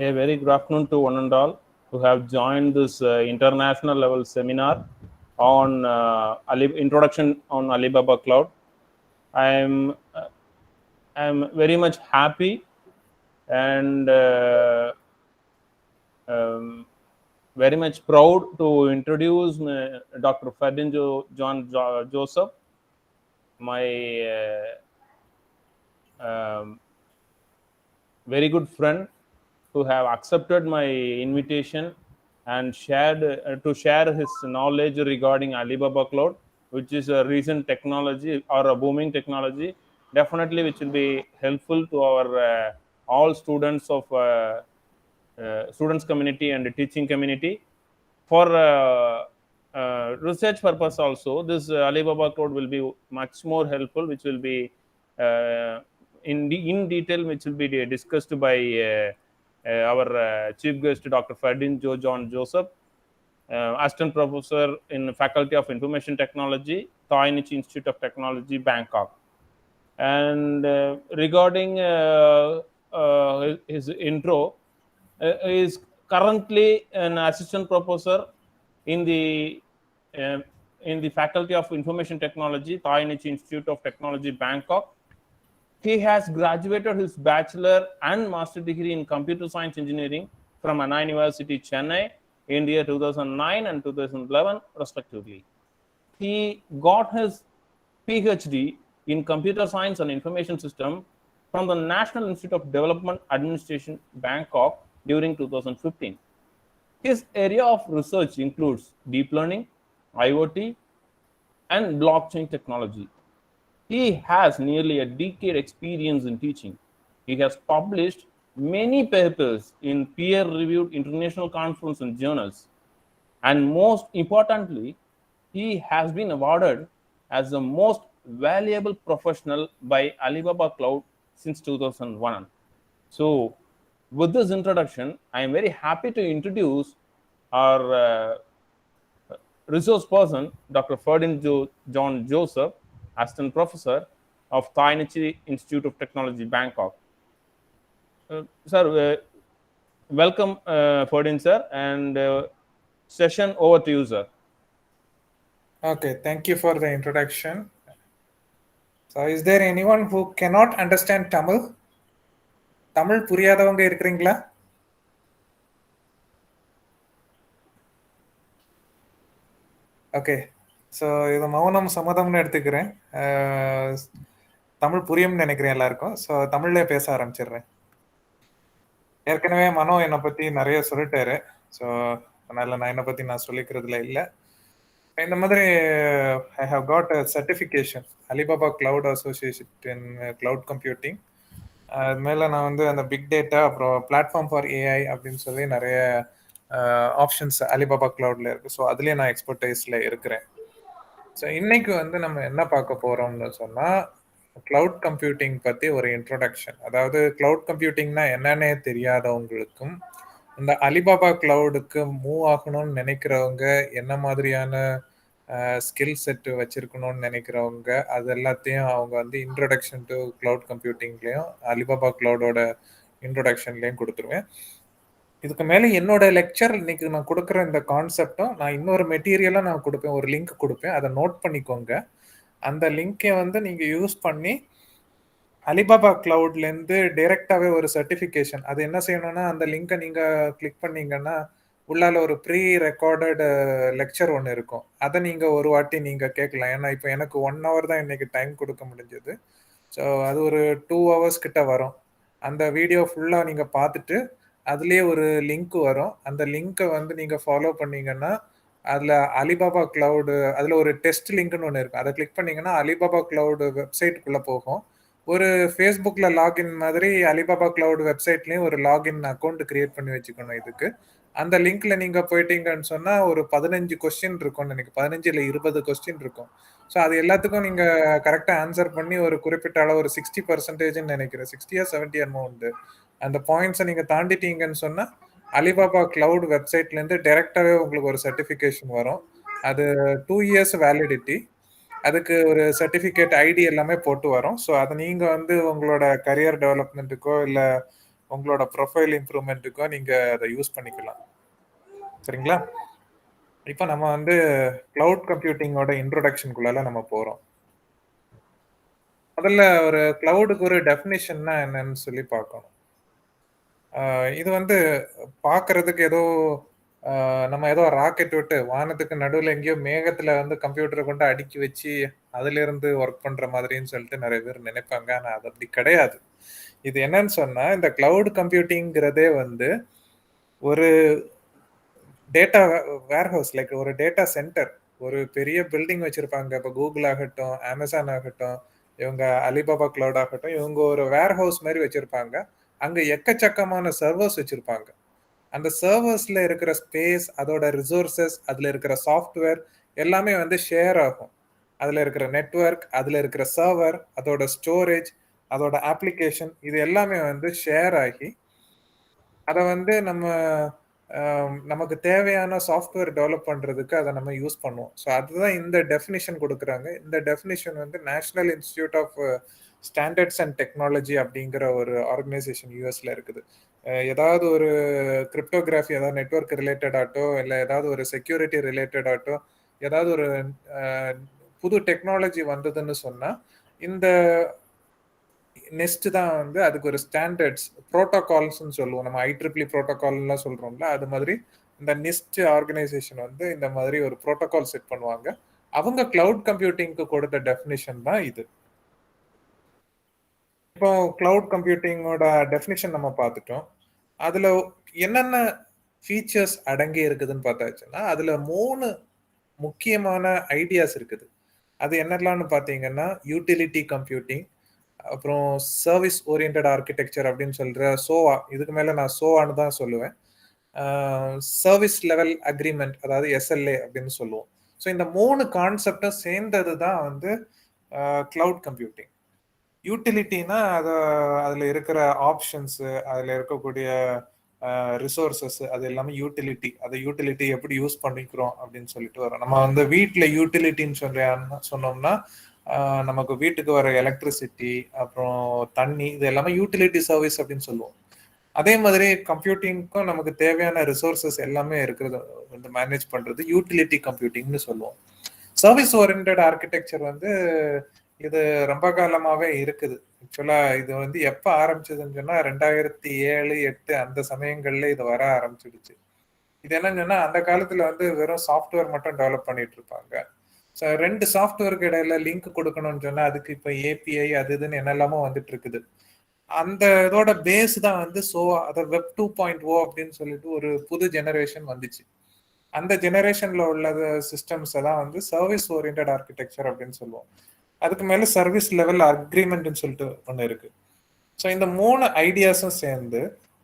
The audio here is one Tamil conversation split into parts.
A very good afternoon to one and all who have joined this international level seminar on introduction on Alibaba Cloud. I'm very much happy and um, very much proud to introduce Dr. Joseph, my very good friend who have accepted my invitation and shared to share his knowledge regarding Alibaba Cloud, which is a recent technology or a booming technology, definitely which will be helpful to our all students of students community and the teaching community. For research purpose also, this Alibaba Cloud will be much more helpful, which will be in detail, which will be discussed by our chief guest, Dr. Ferdinand John Joseph, assistant professor in Faculty of Information Technology, Thoinichi Institute of Technology, Bangkok. And regarding his intro, is currently an assistant professor in the uh, Faculty of Information Technology, Thoinichi Institute of Technology, Bangkok. He has graduated his bachelor and master degree in computer science engineering from Anna University, Chennai, India, 2009 and 2011, respectively. He got his PhD in computer science and information system from the National Institute of Development Administration, Bangkok, during 2015. His area of research includes deep learning, IoT, and blockchain technology. He has nearly a decade experience in teaching. He has published many papers in peer-reviewed international conferences and journals. And most importantly, he has been awarded as the most valuable professional by Alibaba Cloud since 2001. So, with this introduction, I am very happy to introduce our resource person, Dr. Ferdinand John Joseph, assistant professor of Thoinichi Institute of Technology, Bangkok. Sir, welcome, Ferdinand sir, and session over to you, sir. Okay, thank you for the introduction. So, is there anyone who cannot understand Tamil? Tamil புரியாதவங்க இருக்கிறீங்களா? ஓகே, ஸோ இது மௌனம் சம்மதம்னு எடுத்துக்கிறேன். தமிழ் புரியும்னு நினைக்கிறேன் எல்லாருக்கும். ஸோ தமிழ்லேயே பேச ஆரம்பிச்சிடுறேன். ஏற்கனவே மனோ என்னை பற்றி நிறைய சொல்லிட்டாரு. ஸோ அதனால் நான் என்னை பற்றி நான் சொல்லிக்கிறதுல இல்லை. இந்த மாதிரி I have got a certification Alibaba cloud association in cloud computing. அது மேலே நான் வந்து அந்த பிக் டேட்டா அப்புறம் பிளாட்ஃபார்ம் ஃபார் ஏஐ அப்படின்னு சொல்லி நிறைய ஆப்ஷன்ஸ் அலிபாபா கிளவுட்ல இருக்குது. ஸோ அதுலேயே நான் எக்ஸ்பர்டைஸில் இருக்கிறேன். ஸோ இன்னைக்கு வந்து நம்ம என்ன பார்க்க போகிறோம்னு சொன்னால் கிளவுட் கம்ப்யூட்டிங் பற்றி ஒரு இன்ட்ரோடக்ஷன். அதாவது கிளவுட் கம்ப்யூட்டிங்னா என்னன்னே தெரியாதவங்களுக்கும் இந்த அலிபாபா கிளவுடுக்கு மூவ் ஆகணும்னு நினைக்கிறவங்க என்ன மாதிரியான ஸ்கில் செட்டு வச்சிருக்கணும்னு நினைக்கிறவங்க அது எல்லாத்தையும் அவங்க வந்து இன்ட்ரோடக்ஷன் டு கிளவுட் கம்ப்யூட்டிங்லேயும் அலிபாபா கிளவுடோட இன்ட்ரோடக்ஷன்லேயும் கொடுத்துருவேன். இதுக்கு மேலே என்னோட லெக்சர் இன்னைக்கு நான் கொடுக்குற இந்த கான்செப்டும் நான் இன்னொரு மெட்டீரியலாக நான் கொடுப்பேன், ஒரு லிங்க் கொடுப்பேன், அதை நோட் பண்ணிக்கோங்க. அந்த லிங்கை வந்து நீங்கள் யூஸ் பண்ணி அலிபாபா கிளவுட்லேருந்து டைரெக்டாகவே ஒரு சர்டிஃபிகேஷன் அது என்ன செய்யணும்னா அந்த லிங்கை நீங்கள் கிளிக் பண்ணீங்கன்னா உள்ளால ஒரு ப்ரீ ரெக்கார்டட் லெக்சர் ஒன்று இருக்கும். அதை நீங்கள் ஒரு வாட்டி நீங்கள் கேட்கலாம். ஏன்னா இப்போ எனக்கு 1 hour தான் இன்னைக்கு டைம் கொடுக்க முடிஞ்சது. ஸோ அது ஒரு 2 hours கிட்ட வரும். அந்த வீடியோ ஃபுல்லாக நீங்கள் பார்த்துட்டு அதுலேயே ஒரு லிங்க் வரும். அந்த லிங்க்கை வந்து நீங்கள் ஃபாலோ பண்ணீங்கன்னா அதில் அலிபாபா கிளவுடு அதில் ஒரு டெஸ்ட் லிங்க்னு ஒன்று இருக்கும். அதை கிளிக் பண்ணீங்கன்னா அலிபாபா கிளவுடு வெப்சைட்டுக்குள்ளே போகும். ஒரு ஃபேஸ்புக்கில் லாகின் மாதிரி அலிபாபா கிளவுட் வெப்சைட்லேயும் ஒரு லாகின் அக்கௌண்ட் கிரியேட் பண்ணி வச்சுக்கணும் இதுக்கு. அந்த லிங்க்ல நீங்கள் போயிட்டீங்கன்னு சொன்னால் ஒரு 15 கொஸ்டின் இருக்கும்னு நினைக்கிறேன். 15 இல்லை 20 கொஸ்டின் இருக்கும். ஸோ அது எல்லாத்துக்கும் நீங்கள் கரெக்டாக ஆன்சர் பண்ணி ஒரு குறிப்பிட்ட அளவு ஒரு 60% நினைக்கிறேன், 60 or 70 அமௌண்ட் அந்த பாயிண்ட்ஸை நீங்கள் தாண்டிட்டீங்கன்னு சொன்னால் அலிபாபா கிளவுட் வெப்சைட்லேருந்து டைரெக்டாகவே உங்களுக்கு ஒரு சர்டிஃபிகேஷன் வரும். அது 2 years வேலிடிட்டி. அதுக்கு ஒரு சர்டிஃபிகேட் ஐடி எல்லாமே போட்டு வரும். ஸோ அதை நீங்கள் வந்து உங்களோட கரியர் டெவலப்மெண்ட்டுக்கோ இல்லை உங்களோட ப்ரொஃபைல் இம்ப்ரூவ்மெண்ட்டுக்கும் நீங்க அதை யூஸ் பண்ணிக்கலாம். சரிங்களா? இப்போ நம்ம வந்து கிளவுட் கம்ப்யூட்டிங்கோட இன்ட்ரோடக்ஷனுக்குள்ளால நம்ம போறோம். முதல்ல ஒரு கிளவுடுக்கு ஒரு டெஃபினிஷன்னா என்னன்னு சொல்லி பார்க்கணும். இது வந்து பார்க்கறதுக்கு ஏதோ நம்ம ஏதோ ராக்கெட் விட்டு வானத்துக்கு நடுவில் எங்கேயோ மேகத்துல வந்து கம்ப்யூட்டரை கொண்டு அடுக்கி வச்சு அதுல இருந்து ஒர்க் பண்ற மாதிரின்னு சொல்லிட்டு நிறைய பேர் நினைப்பாங்க. ஆனா அது அப்படி கிடையாது. இது என்னன்னு சொன்னா இந்த கிளவுட் கம்ப்யூட்டிங்கிறதே வந்து ஒரு டேட்டா வேர்ஹவுஸ், லைக் ஒரு டேட்டா சென்டர், ஒரு பெரிய பில்டிங் வச்சிருப்பாங்க. இப்போ கூகுள் ஆகட்டும், அமேசான் ஆகட்டும், இவங்க அலிபாபா கிளவுட் ஆகட்டும், இவங்க ஒரு வேர்ஹவுஸ் மாதிரி வச்சிருப்பாங்க. அங்க எக்கச்சக்கமான சர்வர்ஸ் வச்சிருப்பாங்க. அந்த சர்வர்ஸ்ல இருக்கிற ஸ்பேஸ், அதோட ரிசோர்சஸ், அதுல இருக்கிற சாஃப்ட்வேர் எல்லாமே வந்து ஷேர் ஆகும். அதுல இருக்கிற நெட்வொர்க், அதுல இருக்கிற சர்வர், அதோட ஸ்டோரேஜ், அதோட அப்ளிகேஷன், இது எல்லாமே வந்து ஷேர் ஆகி அதை வந்து நமக்கு தேவையான சாஃப்ட்வேர் டெவலப் பண்றதுக்கு அதை நம்ம யூஸ் பண்ணுவோம். ஸோ அதுதான் இந்த டெஃபினிஷன் கொடுக்குறாங்க. இந்த டெஃபினிஷன் வந்து national institute of standards and technology அப்படிங்கிற ஒரு ஆர்கனைசேஷன் யூஎஸ்ல இருக்குது. ஏதாவது ஒரு கிரிப்டோகிராஃபி, ஏதாவது நெட்வொர்க் ரிலேட்டட் ஆட்டோ, இல்லை ஏதாவது ஒரு செக்யூரிட்டி ரிலேட்டட் ஆட்டோ, ஏதாவது ஒரு புது டெக்னாலஜி வந்ததுன்னு சொன்னா இந்த நெஸ்ட் தான் வந்து அதுக்கு ஒரு ஸ்டாண்டர்ட்ஸ் ப்ரோட்டோகால்ஸ்ன்னு சொல்லுவோம். நம்ம IEEE ப்ரோட்டோகால்லாம் சொல்றோம்ல, அது மாதிரி இந்த நிஸ்ட் ஆர்கனைசேஷன் வந்து இந்த மாதிரி ஒரு ப்ரோட்டோகால் செட் பண்ணுவாங்க. அவங்க கிளவுட் கம்ப்யூட்டிங்க்கு கொடுத்த டெஃபினிஷன் தான் இது. இப்போ கிளவுட் கம்ப்யூட்டிங்கோட டெஃபினிஷன் நம்ம பார்த்துட்டோம். அதுல என்னென்ன ஃபீச்சர்ஸ் அடங்கி இருக்குதுன்னு பார்த்தாச்சுன்னா அதுல 3 முக்கியமான ஐடியாஸ் இருக்குது. அது என்னெல்லாம்னு பார்த்தீங்கன்னா யூட்டிலிட்டி கம்ப்யூட்டிங், அப்புறம் சர்வீஸ் ஓரியன்டட் ஆர்கிடெக்சர் அப்படின்னு சொல்ற சோவா, இதுக்கு மேல நான் சோவான்னு தான் சொல்லுவேன். சர்வீஸ் லெவல் அக்ரிமெண்ட், அதாவது SLA அப்படின்னு சொல்லுவோம். ஸோ இந்த 3 கான்செப்டும் சேர்ந்தது தான் வந்து கிளவுட் கம்ப்யூட்டிங். யூட்டிலிட்டினா அதுல இருக்கிற ஆப்ஷன்ஸ், அதுல இருக்கக்கூடிய ரிசோர்சஸ், அது எல்லாமே யூட்டிலிட்டி. அதை யூட்டிலிட்டி எப்படி யூஸ் பண்ணிக்கிறோம் அப்படின்னு சொல்லிட்டு வரோம். நம்ம வந்து வீட்டில் யூட்டிலிட்டின்னு சொன்னோம்னா நமக்கு வீட்டுக்கு வர எலக்ட்ரிசிட்டி, அப்புறம் தண்ணி, இது எல்லாமே யூட்டிலிட்டி சர்வீஸ் அப்படின்னு சொல்லுவோம். அதே மாதிரி கம்ப்யூட்டிங்க்கும் நமக்கு தேவையான ரிசோர்சஸ் எல்லாமே இருக்கிறது வந்து மேனேஜ் பண்றது யூட்டிலிட்டி கம்ப்யூட்டிங்னு சொல்லுவோம். சர்வீஸ் ஓரியன்டட் ஆர்கிடெக்சர் வந்து இது ரொம்ப காலமாவே இருக்குது. ஆக்சுவலா இது வந்து எப்ப ஆரம்பிச்சதுன்னு சொன்னா 2007, 2008 அந்த சமயங்கள்ல இது வர ஆரம்பிச்சிடுச்சு. இது என்னன்னு சொன்னா அந்த காலத்துல வந்து வெறும் சாஃப்ட்வேர் மட்டும் டெவலப் பண்ணிட்டு இருப்பாங்க. ஸோ 2 சாஃப்ட்வேருக்கு இடையில லிங்க் கொடுக்கணும்னு சொன்னா அதுக்கு இப்போ API அது இதுன்னு என்னெல்லாமோ வந்துட்டு இருக்குது. அந்த இதோட பேஸ் தான் வந்து அதை வெப் 2.0 அப்படின்னு சொல்லிட்டு ஒரு புது ஜெனரேஷன் வந்துச்சு. அந்த ஜெனரேஷன்ல உள்ள சிஸ்டம்ஸ் தான் வந்து சர்வீஸ் ஓரியன்டட் ஆர்கிடெக்சர் அப்படின்னு சொல்லுவோம். அதுக்கு மேல சர்வீஸ் லெவல் அக்ரிமெண்ட்னு சொல்லிட்டு ஒன்று இருக்கு. ஸோ இந்த 3 ஐடியாஸும் சேர்ந்து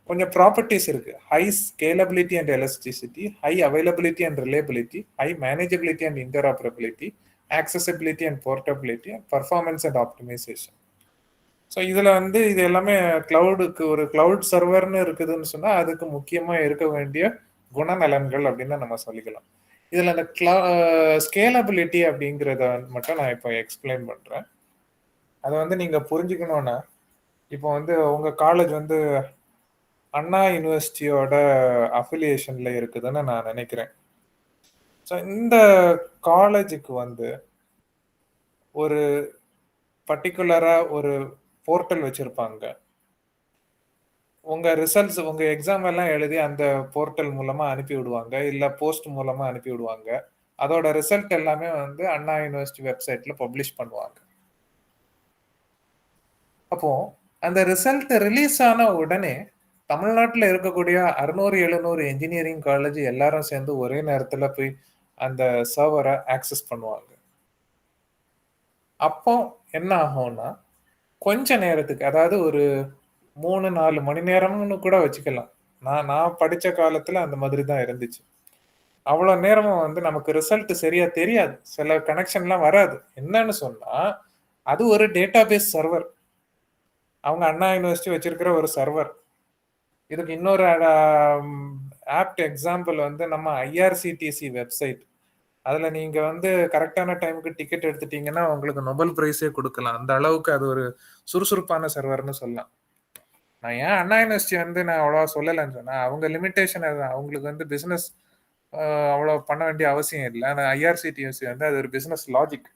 கொஞ்சம் ப்ராப்பர்ட்டிஸ் இருக்கு. High scalability and elasticity, high availability and reliability, high manageability and interoperability, accessibility and portability, and performance and optimization. So இதில் வந்து இது எல்லாமே கிளவுடுக்கு ஒரு கிளவுட் சர்வர்னு இருக்குதுன்னு சொன்னால் அதுக்கு முக்கியமாக இருக்க வேண்டிய குணநலன்கள் அப்படின்னு நம்ம சொல்லிக்கலாம். இதில் அந்த ஸ்கேலபிலிட்டி அப்படிங்கிறத மட்டும் நான் இப்போ எக்ஸ்பிளைன் பண்ணுறேன். அதை வந்து நீங்கள் புரிஞ்சுக்கணுன்னா, இப்போ வந்து உங்கள் காலேஜ் வந்து அண்ணா யூனிவர்சிட்டியோட அஃபிலியேஷனில் இருக்குதுன்னு நான் நினைக்கிறேன். ஸோ இந்த காலேஜுக்கு வந்து ஒரு பர்டிகுலராக ஒரு போர்ட்டல் வச்சுருப்பாங்க. உங்கள் ரிசல்ட்ஸ், உங்கள் எக்ஸாம் எல்லாம் எழுதி அந்த போர்ட்டல் மூலமாக அனுப்பி விடுவாங்க, இல்லை போஸ்ட் மூலமாக அனுப்பி விடுவாங்க. அதோட ரிசல்ட் எல்லாமே வந்து அண்ணா யூனிவர்சிட்டி வெப்சைட்டில் பப்ளிஷ் பண்ணுவாங்க. அப்போ அந்த ரிசல்ட் ரிலீஸ் ஆன உடனே தமிழ்நாட்டில் இருக்கக்கூடிய 600-700 இன்ஜினியரிங் காலேஜ் எல்லாரும் சேர்ந்து ஒரே நேரத்தில் போய் அந்த சர்வரை ஆக்சஸ் பண்ணுவாங்க. அப்போ என்ன ஆகும்னா கொஞ்ச நேரத்துக்கு, அதாவது ஒரு 3-4 மணி நேரம்னு கூட வச்சுக்கலாம். நான் படித்த காலத்தில் அந்த மாதிரி தான் இருந்துச்சு. அவ்வளோ நேரமும் வந்து நமக்கு ரிசல்ட் சரியா தெரியாது, சில கனெக்ஷன்லாம் வராது. என்னன்னு சொன்னா அது ஒரு டேட்டாபேஸ் சர்வர், அவங்க அண்ணா யூனிவர்சிட்டி வச்சிருக்கிற ஒரு சர்வர். இதுக்கு இன்னொரு ஆப்ட் எக்ஸாம்பிள் வந்து நம்ம IRCTC வெப்சைட். அதில் நீங்கள் வந்து கரெக்டான டைமுக்கு டிக்கெட் எடுத்துட்டீங்கன்னா உங்களுக்கு நோபல் பிரைஸே கொடுக்கலாம். அந்த அளவுக்கு அது ஒரு சுறுசுறுப்பான சர்வர்னு சொல்லலாம். நான் ஏன் அண்ணா யூனிவர்சிட்டி வந்து நான் அவ்வளவா சொல்லலைன்னு சொன்னா, அவங்க லிமிட்டேஷன் அதுதான். அவங்களுக்கு வந்து பிசினஸ் அவ்வளோ பண்ண வேண்டிய அவசியம் இல்லை. ஆனா ஐஆர்சிடிஎஸ் வந்து அது ஒரு பிசினஸ் லாஜிக்.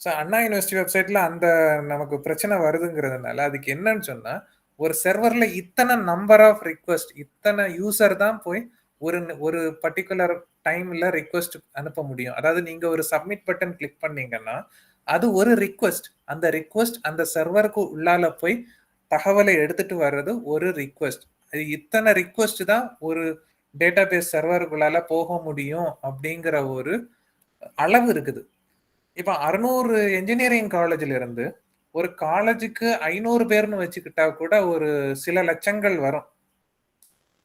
ஸோ அண்ணா யூனிவர்சிட்டி வெப்சைட்ல அந்த நமக்கு பிரச்சனை வருதுங்கிறதுனால அதுக்கு என்னன்னு சொன்னா, ஒரு சர்வர்ல இத்தனை நம்பர் ஆஃப் ரிக்வெஸ்ட், இத்தனை யூசர் தான் போய் ஒரு ஒரு பர்ட்டிகுலர் டைம்ல ரிக்வெஸ்ட் அனுப்ப முடியும். அதாவது நீங்க ஒரு சப்மிட் பட்டன் கிளிக் பண்ணீங்கன்னா, அது ஒரு ரிக்வெஸ்ட். அந்த ரிக்வெஸ்ட் அந்த சர்வருக்கு உள்ளால போய் தகவலை எடுத்துட்டு வர்றது ஒரு ரிக்வெஸ்ட். அது இத்தனை ரிக்வெஸ்ட் தான் ஒரு டேட்டாபேஸ் சர்வருக்குள்ளால போக முடியும் அப்படிங்கிற ஒரு அளவு இருக்குது. இப்ப 600 என்ஜினியரிங் காலேஜ்ல இருந்து ஒரு காலேஜுக்கு 500 பேர்னு வச்சுக்கிட்டா கூட ஒரு சில லட்சங்கள் வரும்.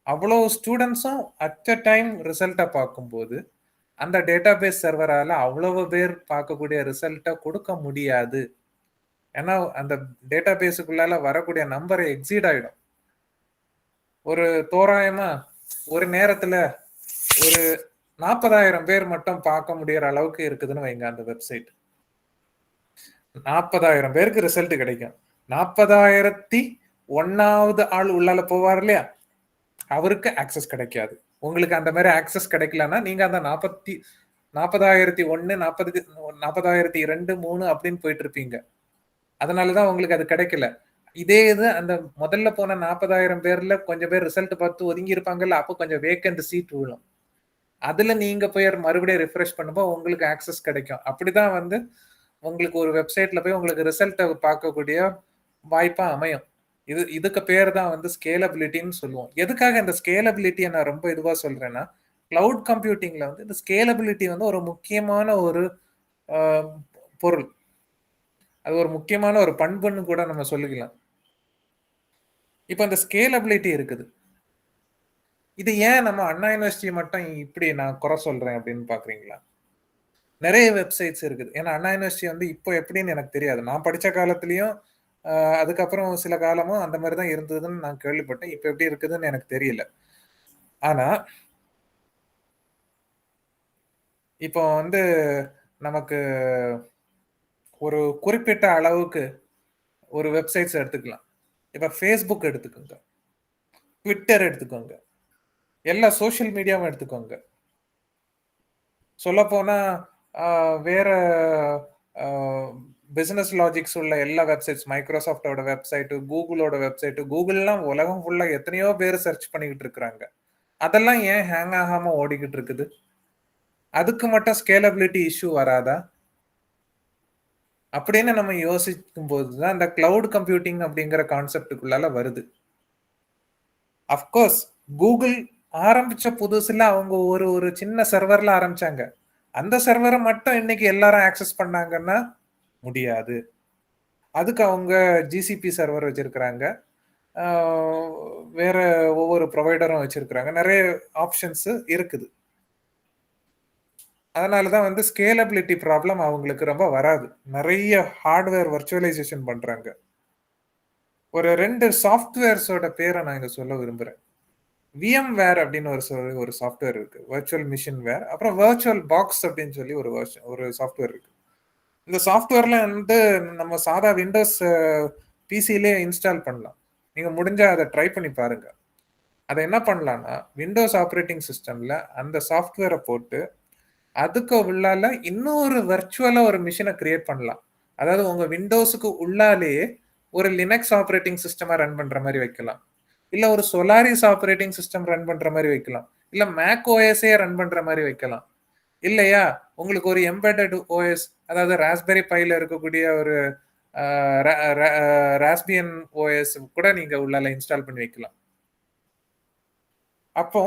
அவ்வளவு ஸ்டூடெண்ட்ஸும் அட் அ டைம் ரிசல்ட்டை பார்க்கும்போது அந்த டேட்டாபேஸ் சர்வரால அவ்வளவு பேர் பார்க்கக்கூடிய ரிசல்ட்டை கொடுக்க முடியாது. ஏன்னா அந்த டேட்டாபேஸுக்குள்ளால வரக்கூடிய நம்பரை எக்ஸீட் ஆயிடும். ஒரு தோராயமா ஒரு நேரத்துல ஒரு 40,000 பேர் மட்டும் பார்க்க முடியற அளவுக்கு இருக்குதுன்னு வைங்க அந்த வெப்சைட். 40,000 பேருக்கு ரிசல்ட் கிடைக்கும். 40,001வது ஆள் உள்ளால போவார் இல்லையா, அவருக்கு ஆக்சஸ் கிடைக்காது. உங்களுக்கு அந்த மாதிரி ஆக்சஸ் கிடைக்கலன்னா நீங்க அந்த 40,001 40,002 3 அப்படின்னு போயிட்டு இருப்பீங்க. அதனாலதான் உங்களுக்கு அது கிடைக்கல. இதே இது அந்த முதல்ல போன 40,000 பேர்ல கொஞ்சம் பேர் ரிசல்ட் பார்த்து ஒதுங்கி இருப்பாங்கல்ல, அப்போ கொஞ்சம் வேக்கண்ட் சீட் விழும். அதுல நீங்க போய் மறுபடியும் ரிஃப்ரெஷ் பண்ணும்போது உங்களுக்கு ஆக்சஸ் கிடைக்கும். அப்படிதான் வந்து உங்களுக்கு ஒரு வெப்சைட்ல போய் உங்களுக்கு ரிசல்ட்டை பார்க்கக்கூடிய வாய்ப்பா அமையும். இதுக்கு பேர் தான் வந்து ஸ்கேலபிலிட்டின்னு சொல்லுவோம். எதுக்காக இந்த ஸ்கேலபிலிட்டியை நான் ரொம்ப இதுவா சொல்றேன்னா, கிளவுட் கம்ப்யூட்டிங்ல வந்து இந்த ஸ்கேலபிலிட்டி வந்து ஒரு முக்கியமான ஒரு பொருள். அது ஒரு முக்கியமான ஒரு பண்புன்னு கூட நம்ம சொல்லிக்கலாம். இப்போ இந்த ஸ்கேலபிலிட்டி இருக்குது. இது ஏன் நம்ம அண்ணா யூனிவர்சிட்டி மட்டும் இப்படி நான் குறை சொல்றேன் அப்படின்னு பாக்குறீங்களா? நிறைய வெப்சைட்ஸ் இருக்குது. ஏன்னா அண்ணா யூனிவர்சிட்டி வந்து இப்போ எப்படின்னு எனக்கு தெரியாது. நான் படிச்ச காலத்திலயும் அதுக்கப்புறம் சில காலமும் அந்த மாதிரி தான் இருந்ததுன்னு நான் கேள்விப்பட்டேன். இப்போ எப்படி இருக்குதுன்னு எனக்கு தெரியல. ஆனா இப்போ வந்து நமக்கு ஒரு குறிப்பிட்ட அளவுக்கு ஒரு வெப்சைட்ஸ் எடுத்துக்கலாம். இப்ப ஃபேஸ்புக் எடுத்துக்கோங்க, ட்விட்டர் எடுத்துக்கோங்க, எல்லா சோஷியல் மீடியாவும் எடுத்துக்கோங்க. சொல்லப்போனா வேற பிசினஸ் லாஜிக்ஸ் உள்ள எல்லா வெப்சைட்ஸ், மைக்ரோசாஃப்டோட வெப்சைட்டு, கூகுளோட வெப்சைட்டு, கூகுள்லாம் உலகம் ஃபுல்லா எத்தனையோ பேர் சர்ச் பண்ணிக்கிட்டு இருக்கிறாங்க. அதெல்லாம் ஏன் ஹேங் ஆகாம ஓடிக்கிட்டு இருக்குது? அதுக்கு மட்டும் ஸ்கேலபிலிட்டி இஷ்யூ வராதா அப்படின்னு நம்ம யோசிக்கும் போதுதான் இந்த கிளவுட் கம்ப்யூட்டிங் அப்படிங்கிற கான்செப்டுக்குள்ளால வருது. அஃப்கோர்ஸ் கூகுள் ஆரம்பிச்ச புதுசுல அவங்க ஒரு சின்ன சர்வர்ல ஆரம்பிச்சாங்க. அந்த சர்வரை மட்டும் இன்னைக்கு எல்லாரும் ஆக்சஸ் பண்ணாங்கன்னா முடியாது. அதுக்கு அவங்க ஜிசிபி சர்வர் வச்சிருக்கிறாங்க, வேற ஒவ்வொரு ப்ரொவைடரும் வச்சிருக்கிறாங்க, நிறைய ஆப்ஷன்ஸ் இருக்குது. அதனாலதான் வந்து ஸ்கேலபிலிட்டி ப்ராப்ளம் அவங்களுக்கு ரொம்ப வராது. நிறைய ஹார்ட்வேர் வர்ச்சுவலைசேஷன் பண்றாங்க. ஒரு 2 சாஃப்ட்வேர்ஸோட பேரை நான் இங்க சொல்ல விரும்புறேன். VMware அப்படின்னு ஒரு சாஃப்ட்வேர் இருக்கு, வர்ச்சுவல் மிஷின் வேர். அப்புறம் வர்ச்சுவல் பாக்ஸ் அப்படின்னு சொல்லி ஒரு சாஃப்ட்வேர் இருக்கு. இந்த சாஃப்ட்வேர்ல வந்து நம்ம சாதா விண்டோஸ் பிசிலே இன்ஸ்டால் பண்ணலாம். நீங்க முடிஞ்சா அதை ட்ரை பண்ணி பாருங்க. அதை என்ன பண்ணலாம்னா, விண்டோஸ் ஆப்ரேட்டிங் சிஸ்டம்ல அந்த சாஃப்ட்வேரை போட்டு அதுக்கு உள்ளால இன்னொரு வர்ச்சுவலா ஒரு மிஷினை கிரியேட் பண்ணலாம். அதாவது உங்க விண்டோஸுக்கு உள்ளாலேயே ஒரு லினக்ஸ் ஆப்ரேட்டிங் சிஸ்டமா ரன் பண்ற மாதிரி வைக்கலாம், இல்ல ஒரு சோலாரிஸ் ஆப்ரேட்டிங் சிஸ்டம் ரன் பண்ற மாதிரி வைக்கலாம், இல்ல மேக் ஓஎஸ்ஏ ரன் பண்ற மாதிரி வைக்கலாம். இல்லையா உங்களுக்கு ஒரு எம்பெடட் ஓஎஸ், அதாவது ராஸ்பெரி பைல இருக்கக்கூடிய ஒரு ராஸ்பியன் ஓஎஸ் கூட நீங்க உள்ளால இன்ஸ்டால் பண்ணி வைக்கலாம். அப்போ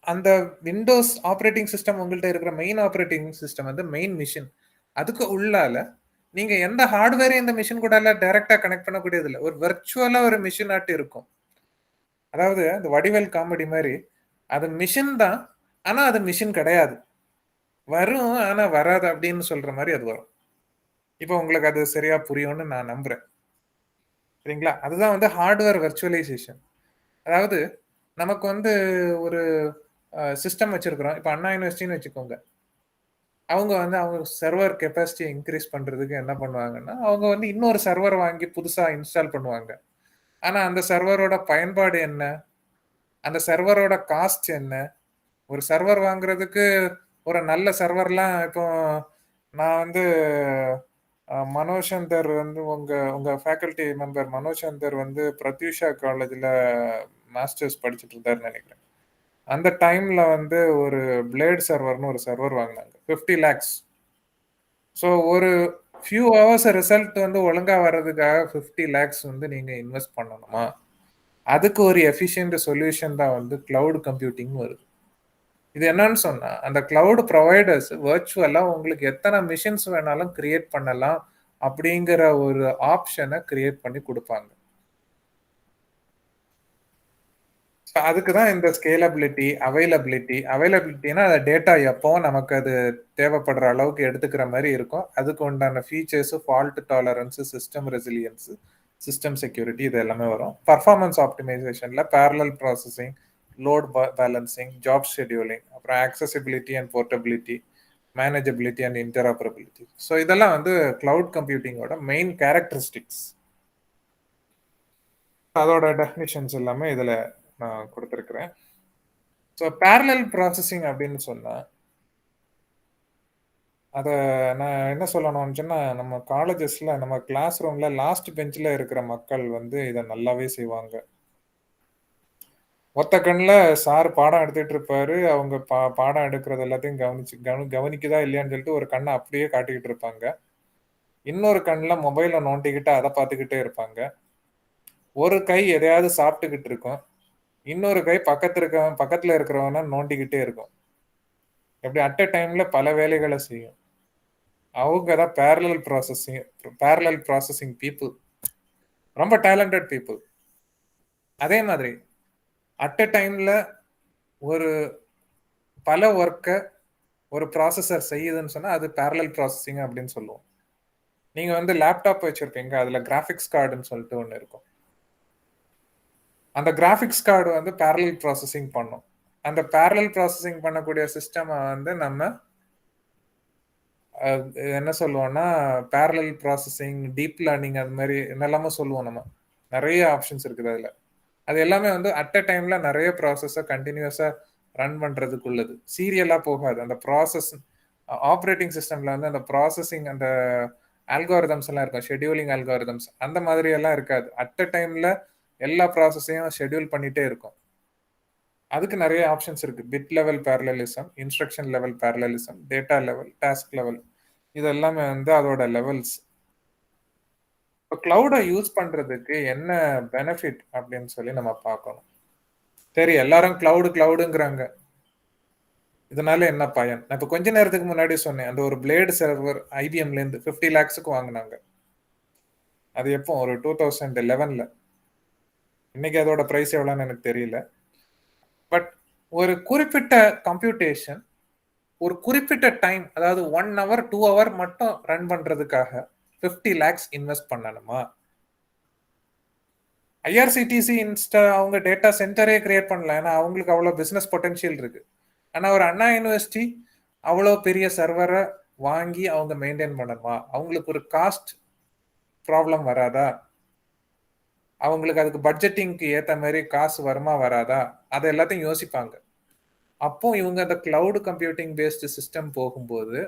அந்த விண்டோஸ் ஆப்ரேட்டிங் சிஸ்டம் உங்கள்கிட்ட இருக்கிற மெயின் ஆப்ரேட்டிங் சிஸ்டம் வந்து மெயின் மிஷின், அதுக்கு உள்ளால நீங்க எந்த ஹார்ட்வேரையும் இந்த மிஷின் கூட டைரக்டா கனெக்ட் பண்ணக்கூடியது இல்லை, ஒரு வர்ச்சுவலா ஒரு மிஷின் ஆட்டு இருக்கும். அதாவது அந்த வடிவேல் காமெடி மாதிரி அது மிஷின் தான், ஆனா அது மிஷின் கிடையாது, வரும் ஆனா வராது அப்படின்னு சொல்ற மாதிரி அது வரும். இப்போ உங்களுக்கு அது சரியா புரியும்னு நான் நம்புறேன். சரிங்களா? அதுதான் வந்து ஹார்ட்வேர் வர்ச்சுவலைசேஷன். அதாவது நமக்கு வந்து ஒரு சிஸ்டம் வச்சிருக்கிறோம். இப்போ அண்ணா யூனிவர்சிட்டின்னு வச்சுக்கோங்க. அவங்க வந்து அவங்க சர்வர் கெப்பாசிட்டியை இன்க்ரீஸ் பண்றதுக்கு என்ன பண்ணுவாங்கன்னா, அவங்க வந்து இன்னொரு சர்வர் வாங்கி புதுசா இன்ஸ்டால் பண்ணுவாங்க. ஆனா அந்த சர்வரோட பயன்பாடு என்ன, அந்த சர்வரோட காஸ்ட் என்ன, ஒரு சர்வர் வாங்குறதுக்கு ஒரு நல்ல சர்வர்லாம் இப்போ நான் வந்து மனோஜ் சந்தர் வந்து உங்க உங்க ஃபேக்கல்டி மெம்பர் மனோஜ் சந்தர் வந்து பிரத்யூஷா காலேஜ்ல மாஸ்டர்ஸ் படிச்சுட்டு இருந்தாருன்னு நினைக்கிறேன். அந்த டைம்ல வந்து ஒரு பிளேட் சர்வர்னு ஒரு சர்வர் வாங்கினாங்க 50 lakhs. ஸோ ஒரு ஃபியூ ஹவர்ஸ் ரிசல்ட் வந்து ஒழுங்கா வர்றதுக்காக 50 lakhs வந்து நீங்க இன்வெஸ்ட் பண்ணணுமா? அதுக்கு ஒரு எஃபிஷியன்ட் சொல்யூஷன் தான் வந்து கிளவுட் கம்ப்யூட்டிங் வருது. இது என்னன்னு சொன்னா அந்த கிளவுட் ப்ரொவைடர்ஸ் வர்ச்சுவலா உங்களுக்கு எத்தனை மிஷின்ஸ் வேணாலும் கிரியேட் பண்ணலாம் அப்படிங்கிற ஒரு ஆப்ஷனை கிரியேட் பண்ணி கொடுப்பாங்க. அதுக்கு தான் இந்த ஸ்கேலபிலிட்டி, அவைலபிலிட்டினா அந்த டேட்டா எப்போ நமக்கு அது தேவைப்படுற அளவுக்கு எடுத்துக்கிற மாதிரி இருக்கும். அதுக்கு உண்டான features, fault tolerance, system resilience, system security இது எல்லாமே வரும். பர்ஃபார்மன்ஸ் ஆப்டிமைசேஷன்ல parallel processing, load balancing, job scheduling, அப்புறம் accessibility and portability, manageability and interoperability. So இதெல்லாம் வந்து கிளவுட் கம்ப்யூட்டிங்கோட மெயின் கேரக்டரிஸ்டிக்ஸ். அதோட டெஃபினிஷன்ஸ் எல்லாமே இதில் நான் கொடுத்துருக்குறேன். ஸோ பேரலல் ப்ராசஸிங் அப்படின்னு சொன்னால் அதை நான் என்ன சொல்லணும்னு சொன்னால் நம்ம காலேஜஸில் நம்ம கிளாஸ் ரூமில் லாஸ்ட் பெஞ்சில் இருக்கிற மக்கள் வந்து இதை நல்லாவே செய்வாங்க. ஒத்த கண்ணில் சார் பாடம் எடுத்துகிட்டு இருப்பாரு, அவங்க பாடம் எடுக்கிறது எல்லாத்தையும் கவனிக்குதா இல்லையான்னு சொல்லிட்டு ஒரு கண்ணை அப்படியே காட்டிக்கிட்டு இருப்பாங்க. இன்னொரு கண்ணில் மொபைலை நோண்டிக்கிட்டு அதை பார்த்துக்கிட்டே இருப்பாங்க. ஒரு கை எதையாவது சாப்பிட்டுக்கிட்டு இருக்கும், இன்னொரு கை பக்கத்துல இருக்கிறவன நோண்டிக்கிட்டே இருக்கும். எப்படி அட் அ டைம்ல பல வேலைகளை செய்யும். அவங்க தான் பேரலல் ப்ராசஸிங் பீப்புள், ரொம்ப டேலண்டட் பீப்புள். அதே மாதிரி அட் அ டைம்ல ஒரு பல ஒர்க்கை ஒரு ப்ராசஸர் செய்யுதுன்னு சொன்னா அது பேரலல் ப்ராசஸிங் அப்படின்னு சொல்லுவோம். நீங்க வந்து லேப்டாப் வச்சிருப்பீங்க, அதுல கிராஃபிக்ஸ் கார்டுன்னு சொல்லிட்டு ஒன்று இருக்கும். அந்த கிராஃபிக்ஸ் கார்டு வந்து பேரலல் ப்ராசஸிங் பண்ணும். அந்த பேரலல் ப்ராசஸிங் பண்ணக்கூடிய சிஸ்டம் வந்து நம்ம என்ன சொல்லுவோம்னா பேரலல் ப்ராசஸிங், டீப் லேர்னிங், அது மாதிரி என்னெல்லாமோ சொல்லுவோம். நம்ம நிறைய ஆப்ஷன்ஸ் இருக்குது அதில். அது எல்லாமே வந்து அட் அ டைம்ல நிறைய ப்ராசஸை கண்டினியூஸாக ரன் பண்ணுறதுக்கு உள்ளது. சீரியலாக போகாது. அந்த ப்ராசஸ் ஆப்ரேட்டிங் சிஸ்டம்ல வந்து அந்த ப்ராசஸிங், அந்த ஆல்காரிதம்ஸ் எல்லாம் இருக்கும், ஷெட்யூலிங் ஆல்காரிதம்ஸ் அந்த மாதிரி எல்லாம் இருக்காது. அட் அ டைம்ல எல்லா ப்ராசஸையும் ஷெட்யூல் பண்ணிட்டே இருக்கும். அதுக்கு நிறைய ஆப்ஷன்ஸ் இருக்கு. Bit level parallelism, instruction level parallelism, data level, task level, இது எல்லாமே வந்து அதோட லெவல்ஸ். இப்போ கிளவுடை யூஸ் பண்றதுக்கு என்ன பெனிஃபிட் அப்படின்னு சொல்லி நம்ம பார்க்கணும். சரி, எல்லாரும் கிளவுடுங்கிறாங்க, இதனால என்ன பயன்? நான் இப்போ கொஞ்ச நேரத்துக்கு முன்னாடி சொன்னேன், அந்த ஒரு பிளேடு சர்வர் ஐபிஎம்ல இருந்து 50 lakhsக்கு வாங்கினாங்க. அது எப்போ? ஒரு 2011ல. இன்னைக்கு அதோட பிரைஸ் எவ்வளோன்னு எனக்கு தெரியல. பட் ஒரு குறிப்பிட்ட கம்ப்யூட்டேஷன் ஒரு குறிப்பிட்ட டைம், அதாவது 1 hour 2 hour மட்டும் ரன் பண்றதுக்காக 50 lakhs இன்வெஸ்ட் பண்ணணுமா? ஐஆர்சிடிசி அவங்க டேட்டா சென்டரே கிரியேட் பண்ணல, ஏன்னா அவங்களுக்கு அவ்வளோ பிஸ்னஸ் பொட்டன்ஷியல் இருக்கு. ஆனால் ஒரு அண்ணா யூனிவர்சிட்டி அவ்வளோ பெரிய சர்வரை வாங்கி அவங்க மெயின்டைன் பண்ணணுமா? அவங்களுக்கு ஒரு காஸ்ட் ப்ராப்ளம் வராதா? அவங்களுக்கு அதுக்கு பட்ஜெட்டிங்க்கு ஏற்ற மாதிரி காசு வருமா வராதா? அதை எல்லாத்தையும் யோசிப்பாங்க. அப்போ இவங்க அந்த கிளவுட் கம்ப்யூட்டிங் பேஸ்டு சிஸ்டம் போகும்போது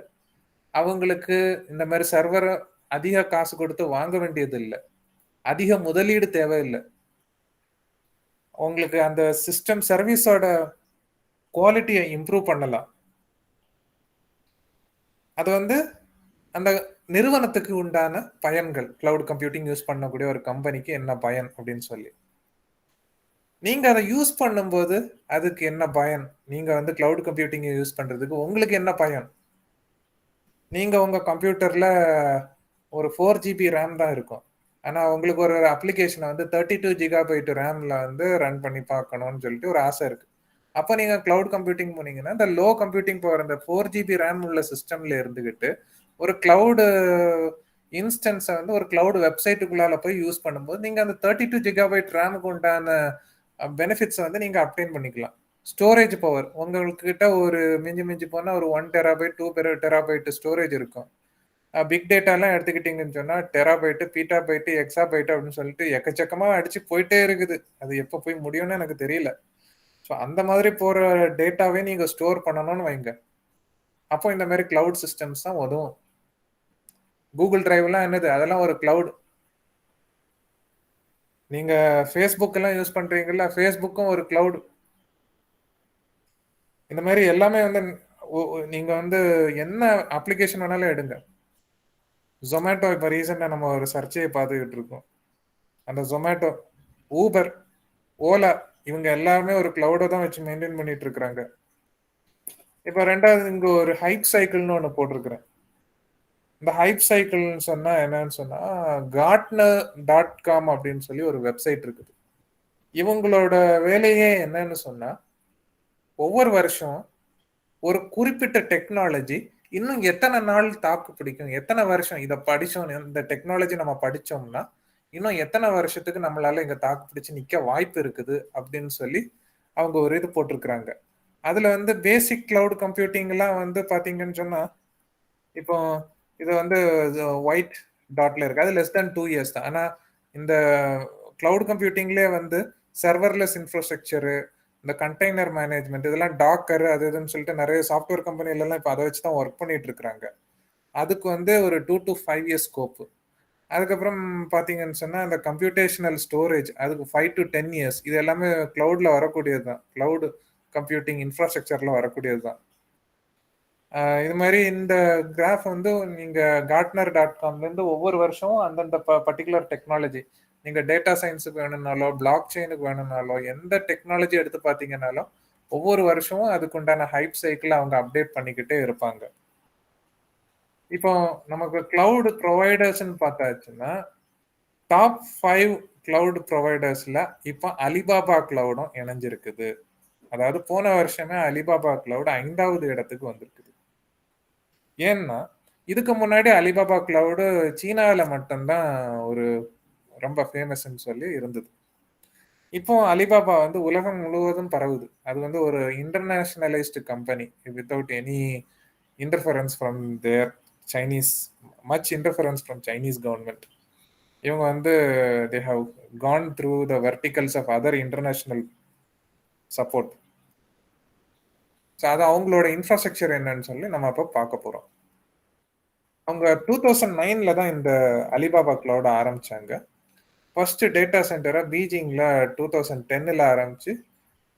அவங்களுக்கு இந்த மாதிரி சர்வரை அதிக காசு கொடுத்து வாங்க வேண்டியது இல்லை, அதிக முதலீடு தேவையில்லை. உங்களுக்கு அந்த சிஸ்டம் சர்வீஸோட குவாலிட்டியை இம்ப்ரூவ் பண்ணலாம். அது வந்து அந்த நிறுவனத்துக்கு உண்டான பயன்கள். கிளவுட் கம்ப்யூட்டிங் யூஸ் பண்ணக்கூடிய ஒரு கம்பெனிக்கு என்ன பயன் அப்படின்னு சொல்லி நீங்க அதை யூஸ் பண்ணும்போது அதுக்கு என்ன பயன்? நீங்க வந்து கிளவுட் கம்ப்யூட்டிங் யூஸ் பண்றதுக்கு உங்களுக்கு என்ன பயன்? நீங்க உங்க கம்ப்யூட்டர்ல ஒரு 4 GB ரேம் தான் இருக்கும், ஆனா உங்களுக்கு ஒரு அப்ளிகேஷனை வந்து 32 GB ரேம்ல வந்து ரன் பண்ணி பார்க்கணும்னு சொல்லிட்டு ஒரு ஆசை இருக்கு. அப்போ நீங்க கிளவுட் கம்ப்யூட்டிங் போனீங்கன்னா இந்த லோ கம்ப்யூட்டிங் பவர், இந்த 4 GB ரேம் உள்ள சிஸ்டம்ல இருந்துகிட்டு ஒரு கிளவுடு இன்ஸ்டன்ஸை வந்து ஒரு கிளவுட் வெப்சைட்டுக்குள்ளால போய் யூஸ் பண்ணும்போது நீங்க அந்த 32 GB ரேமுக்கு உண்டான பெனிஃபிட்ஸை வந்து நீங்க அப்டைன் பண்ணிக்கலாம். ஸ்டோரேஜ் பவர் உங்களுக்கு கிட்ட ஒரு மிஞ்சி போனா ஒரு 1 TB 2 TB ஸ்டோரேஜ் இருக்கும். பிக் டேட்டாலாம் எடுத்துக்கிட்டீங்கன்னு சொன்னா டெராபைட்டு, பீட்டாபைட்டு, எக்ஸாபைட்டு அப்படின்னு சொல்லிட்டு எக்கச்சக்கமா அடிச்சு போயிட்டே இருக்குது. அது எப்போ போய் முடியும்னு எனக்கு தெரியல. ஸோ அந்த மாதிரி போற டேட்டாவே நீங்க ஸ்டோர் பண்ணணும்னு வைங்க. அப்போ இந்த மாதிரி கிளவுட் சிஸ்டம்ஸ் தான் உதவும். கூகுள் டிரைவ்லாம் என்னது? அதெல்லாம் ஒரு கிளவுட். நீங்க ஃபேஸ்புக் எல்லாம் யூஸ் பண்றீங்கல்ல, ஃபேஸ்புக்கும் ஒரு கிளவுட். இந்த மாதிரி எல்லாமே வந்து நீங்க வந்து என்ன அப்ளிகேஷன் வேணாலும் எடுங்க. ஜொமேட்டோ இப்போ ரீசெண்டாக நம்ம ஒரு சர்ச்சையை பார்த்துக்கிட்டு இருக்கோம். அந்த ஜொமேட்டோ, ஊபர், ஓலா இவங்க எல்லாருமே ஒரு கிளவுடை தான் வச்சு மெயின்டைன் பண்ணிட்டு இருக்கிறாங்க. இப்போ ரெண்டாவது இங்க ஒரு ஹைப் சைக்கிள்னு ஒன்று போட்டிருக்கிறேன். இந்த ஹைப் சைக்கிள்னு சொன்னா என்னன்னு சொன்னா gartner.com அப்படின்னு சொல்லி ஒரு வெப்சைட் இருக்குது. இவங்களோட வேலையே என்னன்னு சொன்னா ஒவ்வொரு வருஷம் ஒரு குறிப்பிட்ட டெக்னாலஜி இன்னும் எத்தனை நாள் தாக்கு பிடிக்கும், எத்தனை வருஷம் இதை படிச்சோம், இந்த டெக்னாலஜி நம்ம படிச்சோம்னா இன்னும் எத்தனை வருஷத்துக்கு நம்மளால இங்க தாக்கு பிடிச்சு நிக்க வாய்ப்பு இருக்குது அப்படின்னு சொல்லி அவங்க ஒரு இது போட்டிருக்கிறாங்க. அதுல வந்து பேசிக் கிளவுட் கம்ப்யூட்டிங் எல்லாம் வந்து பாத்தீங்கன்னு சொன்னா இப்போ இது வந்து ஒயிட் டாட்ல இருக்கு, அது லெஸ் தேன் 2 இயர்ஸ் தான். ஆனா இந்த கிளவுட் கம்ப்யூட்டிங்லேயே வந்து சர்வர்லெஸ் இன்ஃப்ராஸ்ட்ரக்சரு, இந்த கண்டெய்னர் மேனேஜ்மெண்ட், இதெல்லாம் டாக்கர் அது இதுன்னு சொல்லிட்டு நிறைய சாஃப்ட்வேர் கம்பெனிலலாம் இப்போ அதை வச்சு தான் ஒர்க் பண்ணிட்டு இருக்கிறாங்க. அதுக்கு வந்து ஒரு 2 to 5 இயர்ஸ் ஸ்கோப்பு. அதுக்கப்புறம் பார்த்தீங்கன்னு சொன்னால் இந்த கம்ப்யூட்டேஷனல் ஸ்டோரேஜ் அதுக்கு 5 to 10 இயர்ஸ். இது எல்லாமே கிளவுடில் வரக்கூடியது தான், கிளவுட் கம்ப்யூட்டிங் இன்ஃப்ராஸ்ட்ரக்சரில் வரக்கூடியது தான். இது மாதிரி இந்த கிராஃப் வந்து நீங்கள் gartner.comலேருந்து ஒவ்வொரு வருஷமும் அந்தந்த பர்டிகுலர் டெக்னாலஜி, நீங்கள் டேட்டா சயின்ஸுக்கு வேணும்னாலோ பிளாக் செயினுக்கு வேணும்னாலோ எந்த டெக்னாலஜி எடுத்து பார்த்தீங்கன்னாலும் ஒவ்வொரு வருஷமும் அதுக்குண்டான ஹைப் சைக்கிள் அவங்க அப்டேட் பண்ணிக்கிட்டே இருப்பாங்க. இப்போ நமக்கு கிளவுட் ப்ரொவைடர்ஸ்ன்னு பார்த்தாச்சுன்னா டாப் 5 கிளவுட் ப்ரொவைடர்ஸ்ல இப்போ அலிபாபா கிளவுடும் இணைஞ்சிருக்குது. அதாவது போன வருஷமே அலிபாபா கிளவுட் 5வது இடத்துக்கு வந்திருக்குது. ஏன்னா இதுக்கு முன்னாடி அலிபாபா கிளவுடு சீனாவில் மட்டும்தான் ஒரு ரொம்ப ஃபேமஸ்ன்னு சொல்லி இருந்தது. இப்போ அலிபாபா வந்து உலகம் முழுவதும் பரவுது. அது வந்து ஒரு internationalized company without any interference from their Chinese, much interference from Chinese government. இவங்க வந்து they have gone through the verticals of other international support. So அது அவங்களோட இன்ஃப்ராஸ்ட்ரக்சர் என்னன்னு சொல்லி நம்ம அப்போ பார்க்க போகிறோம். அவங்க 2009 தான் இந்த அலிபாபா கிளவுட் ஆரம்பிச்சாங்க. ஃபர்ஸ்ட் டேட்டா சென்டரை பீஜிங்கில் 2010 ஆரம்பிச்சு,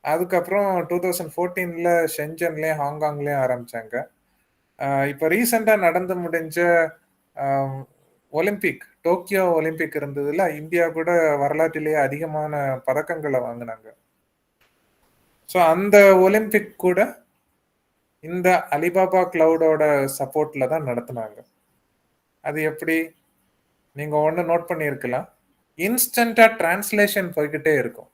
அதுக்கப்புறம் 2014 ஷென்ஜன்லேயும் ஹாங்காங்லேயும் ஆரம்பிச்சாங்க. இப்போ ரீசெண்டாக நடந்து முடிஞ்ச ஒலிம்பிக், டோக்கியோ ஒலிம்பிக் இருந்ததுல இந்தியா கூட வரலாற்றிலேயே அதிகமான பதக்கங்களை வாங்கினாங்க. ஸோ அந்த ஒலிம்பிக் கூட இந்த அலிபாபா கிளவுடோட சப்போர்ட்ல தான் நடத்தினாங்க. அது எப்படி நீங்க ஒன்று நோட் பண்ணியிருக்கலாம், இன்ஸ்டன்டா டிரான்ஸ்லேஷன் போய்கிட்டே இருக்கும்.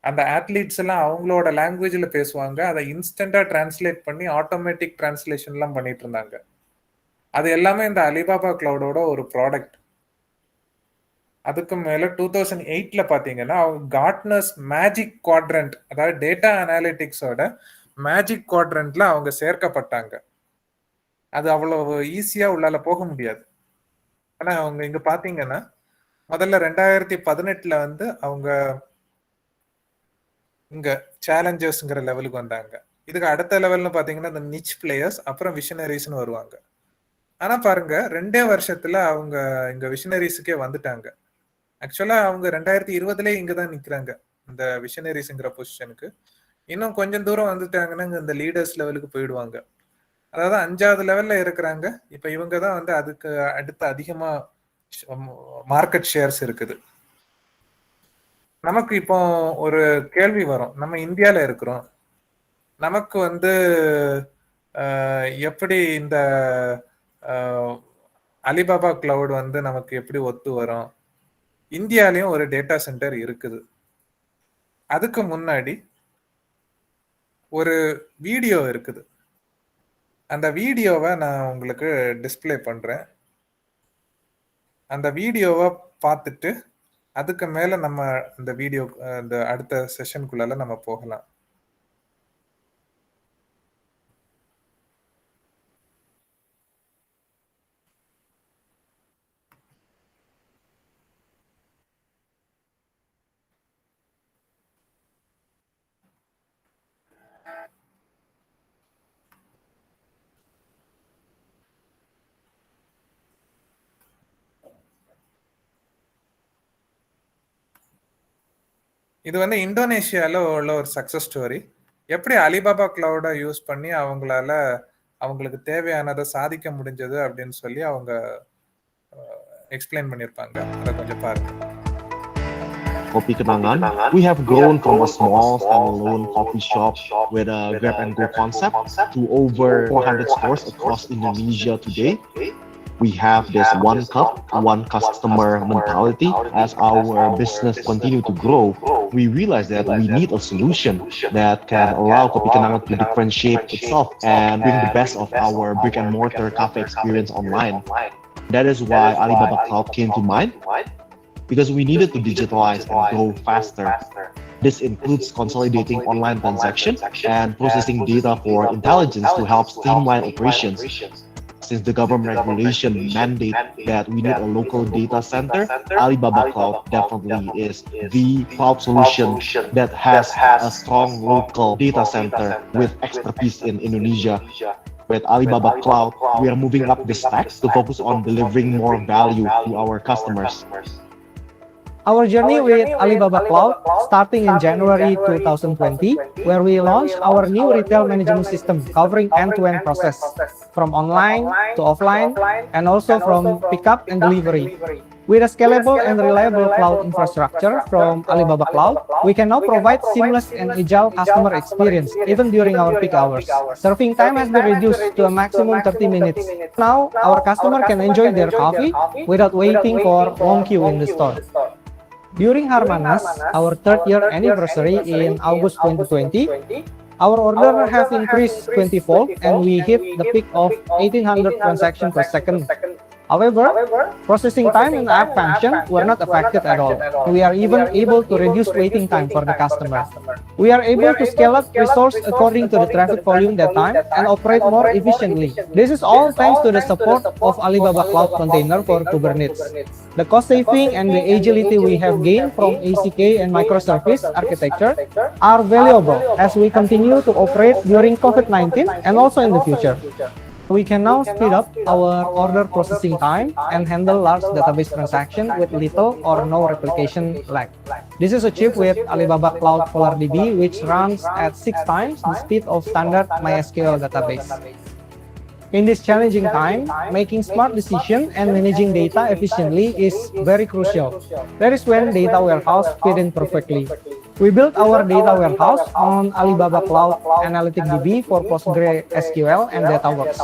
அந்த அத்லீட்ஸ் எல்லாம் அவங்களோட லாங்குவேஜில் பேசுவாங்க, அதை இன்ஸ்டன்டா டிரான்ஸ்லேட் பண்ணி ஆட்டோமேட்டிக் டிரான்ஸ்லேஷன்லாம் பண்ணிட்டு இருந்தாங்க. அது எல்லாமே இந்த அலிபாபா கிளவுடோட ஒரு ப்ராடக்ட். அதுக்கு மேல 2008 பாத்தீங்கன்னா அவங்க கார்ட்னர்ஸ் மேஜிக் குவாட்ரண்ட், அதாவது டேட்டா அனாலிட்டிக்ஸோட மேஜிக் குவாட்ரண்ட்ல அவங்க சேர்க்கப்பட்டாங்க. அது அவ்வளவு ஈஸியா உள்ளால போக முடியாது. ஆனா அவங்க இங்க பாத்தீங்கன்னா முதல்ல 2018 வந்து அவங்க இங்க சேலஞ்சர்ஸ்ங்கிற லெவலுக்கு வந்தாங்க. இதுக்கு அடுத்த லெவல்னு பாத்தீங்கன்னா இந்த நிச் பிளேயர்ஸ், அப்புறம் விஷனரிஸ்னு வருவாங்க. ஆனா பாருங்க 2 வருஷத்துல அவங்க இங்க விஷனரிஸுக்கே வந்துட்டாங்க. ஆக்சுவலா அவங்க 2020 இங்க தான் நிக்கிறாங்க இந்த விஷனரிஸ்ங்கிற பொசிஷனுக்கு. இன்னும் கொஞ்சம் தூரம் வந்துட்டாங்கன்னா இந்த லீடர்ஸ் லெவலுக்கு போயிடுவாங்க. அதாவது 5வது லெவல்ல இருக்கிறாங்க. இப்ப இவங்க தான் வந்து அதுக்கு அடுத்து அதிகமா மார்க்கெட் ஷேர்ஸ் இருக்குது. நமக்கு இப்போ ஒரு கேள்வி வரும், நம்ம இந்தியால இருக்கிறோம், நமக்கு வந்து எப்படி இந்த அலிபாபா கிளவுட் வந்து நமக்கு எப்படி ஒத்து வரும்? இந்தியாலயும் ஒரு டேட்டா சென்டர் இருக்குது. அதுக்கு முன்னாடி ஒரு வீடியோ இருக்குது. அந்த வீடியோவை நான் உங்களுக்கு டிஸ்பிளே பண்றேன். அந்த வீடியோவை பார்த்துட்டு அதுக்கு மேல நம்ம இந்த வீடியோ இந்த அடுத்த செஷனுக்குள்ள நம்ம போகலாம். இது வந்து இந்தோனேஷியால உள்ள ஒரு சக்சஸ் ஸ்டோரி. எப்படி அலிபாபா கிளவுட யூஸ் பண்ணி அவங்களுக்கு தேவையானதை சாதிக்க முடிஞ்சது அப்படின்னு சொல்லி அவங்க எக்ஸ்பிளைன் பண்ணியிருப்பாங்க. அதை கொஞ்சம் பாருங்க. Kopi Kenangan, we have grown from a small standalone coffee shop with a grab and go concept to over 400 stores across Indonesia today. We have this one cup, one customer mentality. As our business continue to grow, we realize that we need a solution that can allow Kopi Kenangan to differentiate itself and bring the best of our brick and mortar cafe experience online. That is why Alibaba Cloud came to mind, because we needed to digitalize and grow faster. This includes consolidating online transactions and processing data for intelligence to help streamline operations. Since the government regulation mandate that we need a local data center, Alibaba Cloud definitely is the cloud solution that has a strong local data center with expertise in Indonesia. With Alibaba Cloud, we are moving up the stacks to focus on delivering more value to our customers. Our journey with Alibaba Cloud starting in January 2020, where we launched our new retail management system covering end-to-end process, from online to offline, and also from pickup and delivery. With a scalable and reliable cloud infrastructure from Alibaba Cloud, we can now provide seamless and agile customer experience even during our peak hours. Serving time has been reduced to a maximum 30 minutes. Now, our customer can enjoy their coffee without waiting for long queue in the store. During Harmanas, our third year anniversary in August 2020, our order have increased 20-fold and we hit the peak of 1800 transactions per second. However, processing time and app function were not affected at all. We are even able to reduce waiting time for the customer. We are able to scale up resource according to the traffic volume that time and operate more efficiently. This is all thanks to the support of Alibaba Cloud Container for Kubernetes. The cost saving and the agility we have gained from ACK and microservice architecture are valuable as we continue to operate during COVID-19 and also in the future. We can now speed up our order processing time and handle large database transactions with little or no replication lag. This is achieved with Alibaba Cloud PolarDB, which runs at 6 times the speed of standard MySQL database. In this challenging time, making smart decisions and managing data efficiently is very crucial. That is when data warehouse fit in perfectly. We built our data warehouse on Alibaba Cloud Analytic DB for PostgreSQL and DataWorks.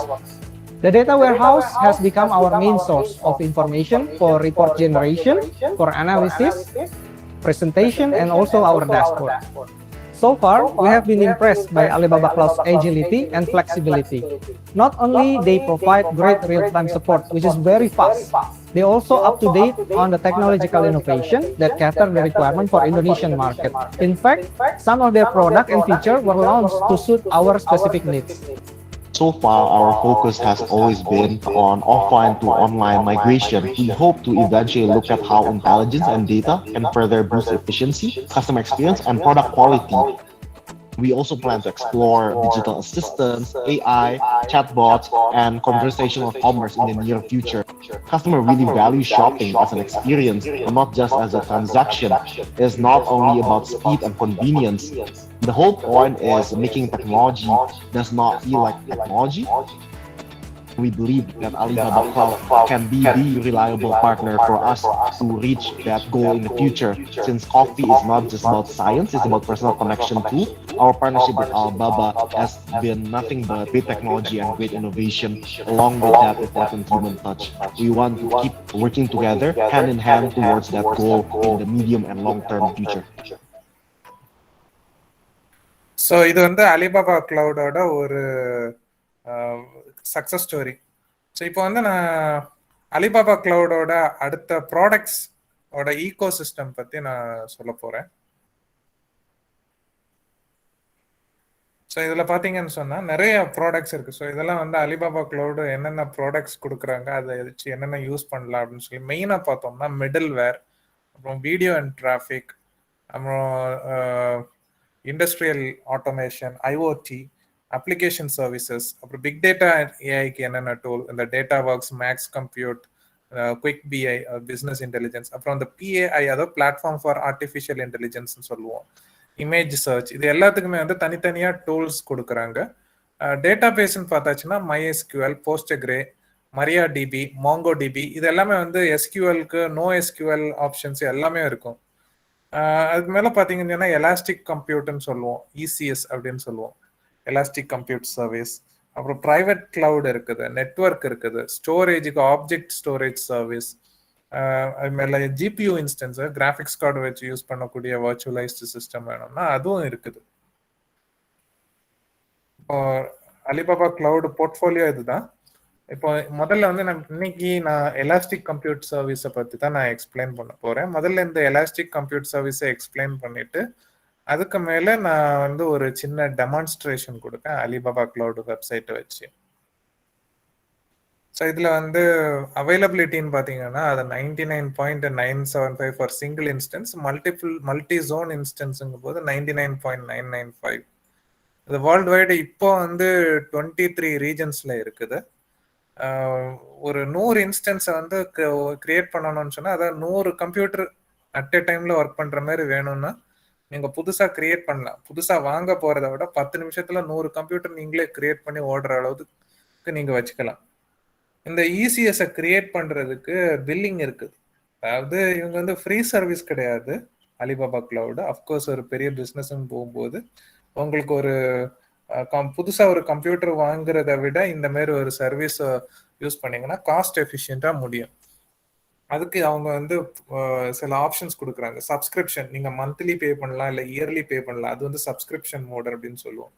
The data warehouse has become our main source of information for report generation, for analysis, presentation, and also our dashboard. So far, we have been impressed by Alibaba Cloud's agility and flexibility. Not only they provide great real-time support, which is very fast, they also up to date on the technological innovation that cater the requirement for Indonesian market. In fact, some of their product and feature were launched to suit our specific needs. So far, our focus has always been on offline to online migration. We hope to eventually look at how intelligence and data can further boost efficiency, customer experience, and product quality. We also plan to explore digital assistants, AI, chatbots, and conversational commerce in the near future. Customers really value shopping as an experience and not just as a transaction. It is not only about speed and convenience. The whole point is making technology does not feel like technology. We believe that Alibaba Cloud can be the reliable partner for us to reach that goal in the future. Since coffee is not just about science, it's about personal connection too. Our partnership with Alibaba has been nothing but great technology and great innovation, along with that important human touch. We want to keep working together, hand in hand, towards that goal in the medium and long-term future. So இது வந்து அலிபாபா கிளவுடோட ஒரு சக்ஸஸ் ஸ்டோரி. ஸோ இப்போ வந்து நான் அலிபாபா கிளவுடோட அடுத்த ப்ராடக்ட்ஸ் ஓட ஈகோ சிஸ்டம் பற்றி நான் சொல்ல போகிறேன். ஸோ இதில் பார்த்தீங்கன்னு சொன்னால் நிறைய ப்ராடக்ட்ஸ் இருக்குது. ஸோ இதெல்லாம் வந்து அலிபாபா கிளவுடு என்னென்ன ப்ராடக்ட்ஸ் கொடுக்குறாங்க, அதை வச்சு என்னென்ன யூஸ் பண்ணலாம் அப்படின்னு சொல்லி மெயினாக பார்த்தோம்னா மிடில் வேர், அப்புறம் வீடியோ அண்ட் டிராஃபிக், அப்புறம் industrial automation, IoT, application services, அப்புறம் பிக் டேட்டா ஏஐக்கு என்னென்ன டூல், இந்த data works, max compute, quick BI business intelligence, அப்புறம் அந்த பிஏஐ அதாவது பிளாட்ஃபார்ம் ஃபார் ஆர்டிஃபிஷியல் இன்டெலிஜென்ஸ்னு சொல்லுவோம், இமேஜ் சர்ச், இது எல்லாத்துக்குமே வந்து தனித்தனியாக டூல்ஸ் கொடுக்குறாங்க. டேட்டா பேஸ்ன்னு பார்த்தாச்சுன்னா MySQL, Postgre, Maria DB, Mongo DB, இது எல்லாமே வந்து எஸ்கியூஎல்க்கு நோ எஸ்கியூஎல் ஆப்ஷன்ஸ் எல்லாமே இருக்கும். அதுக்கு மேலே பார்த்தீங்கன்னா எலாஸ்டிக் கம்ப்யூட்னு சொல்லுவோம், இசிஎஸ் அப்படின்னு சொல்லுவோம், எலாஸ்டிக் கம்ப்யூட் சர்வீஸ். அப்புறம் ப்ரைவேட் கிளவுட் இருக்குது, நெட்வொர்க் இருக்குது, ஸ்டோரேஜுக்கு ஆப்ஜெக்ட் ஸ்டோரேஜ் சர்வீஸ், அது மேலே ஜிபியூ இன்ஸ்டன்ஸு கிராஃபிக்ஸ் கார்டு வச்சு யூஸ் பண்ணக்கூடிய வர்ச்சுவலைஸ்டு சிஸ்டம் வேணும்னா அதுவும் இருக்குது. இப்போ அலிபாபா கிளவுட் போர்ட்ஃபோலியோ இதுதான். இப்போ முதல்ல வந்து இன்னைக்கு நான் எலாஸ்டிக் கம்ப்யூட் சர்வீஸை பற்றி தான் நான் எக்ஸ்பிளைன் பண்ண போகிறேன். முதல்ல இந்த எலாஸ்டிக் கம்ப்யூட் சர்வீஸை எக்ஸ்பிளைன் பண்ணிட்டு அதுக்கு மேலே நான் வந்து ஒரு சின்ன டெமான்ஸ்ட்ரேஷன் கொடுப்பேன் அலிபாபா கிளவுட் வெப்சைட்டை வச்சு. ஸோ இதில் வந்து அவைலபிலிட்டின்னு பார்த்தீங்கன்னா அது 99.975 for single instance, multi zone இன்ஸ்டன்ஸுங்கும் போது 99.995. இது வேர்ல்டு வைடு இப்போ வந்து 23 ரீஜன்ஸில் இருக்குது. ஒரு 100 இன்ஸ்டன்ஸை வந்து கிரியேட் பண்ணணும்னு சொன்னால், அதாவது 100 கம்ப்யூட்டர் அட் எ டைமில் ஒர்க் பண்ணுற மாதிரி வேணும்னா நீங்கள் புதுசாக கிரியேட் பண்ணலாம். புதுசாக வாங்க போகிறத விட 10 நிமிஷத்தில் 100 கம்ப்யூட்டர் நீங்களே கிரியேட் பண்ணி ஓடுற அளவுக்கு நீங்கள் வச்சுக்கலாம். இந்த இசிஎஸ்ஸை கிரியேட் பண்ணுறதுக்கு பில்லிங் இருக்குது. அதாவது இவங்க வந்து ஃப்ரீ சர்வீஸ் கிடையாது அலிபாபா கிளவுடு. அஃப்கோர்ஸ் ஒரு பெரிய பிஸ்னஸ்ன்னு போகும்போது உங்களுக்கு ஒரு புதுசாக ஒரு கம்ப்யூட்டர் வாங்குறத விட இந்த மாதிரி ஒரு சர்வீஸ் யூஸ் பண்ணிங்கன்னா காஸ்ட் எஃபிஷியண்ட்டாக முடியும். அதுக்கு அவங்க வந்து சில ஆப்ஷன்ஸ் கொடுக்குறாங்க. சப்ஸ்கிரிப்ஷன், நீங்கள் மந்த்லி பே பண்ணலாம், இல்லை இயர்லி பே பண்ணலாம். அது வந்து சப்ஸ்கிரிப்ஷன் மோட் அப்படின்னு சொல்லுவோம்.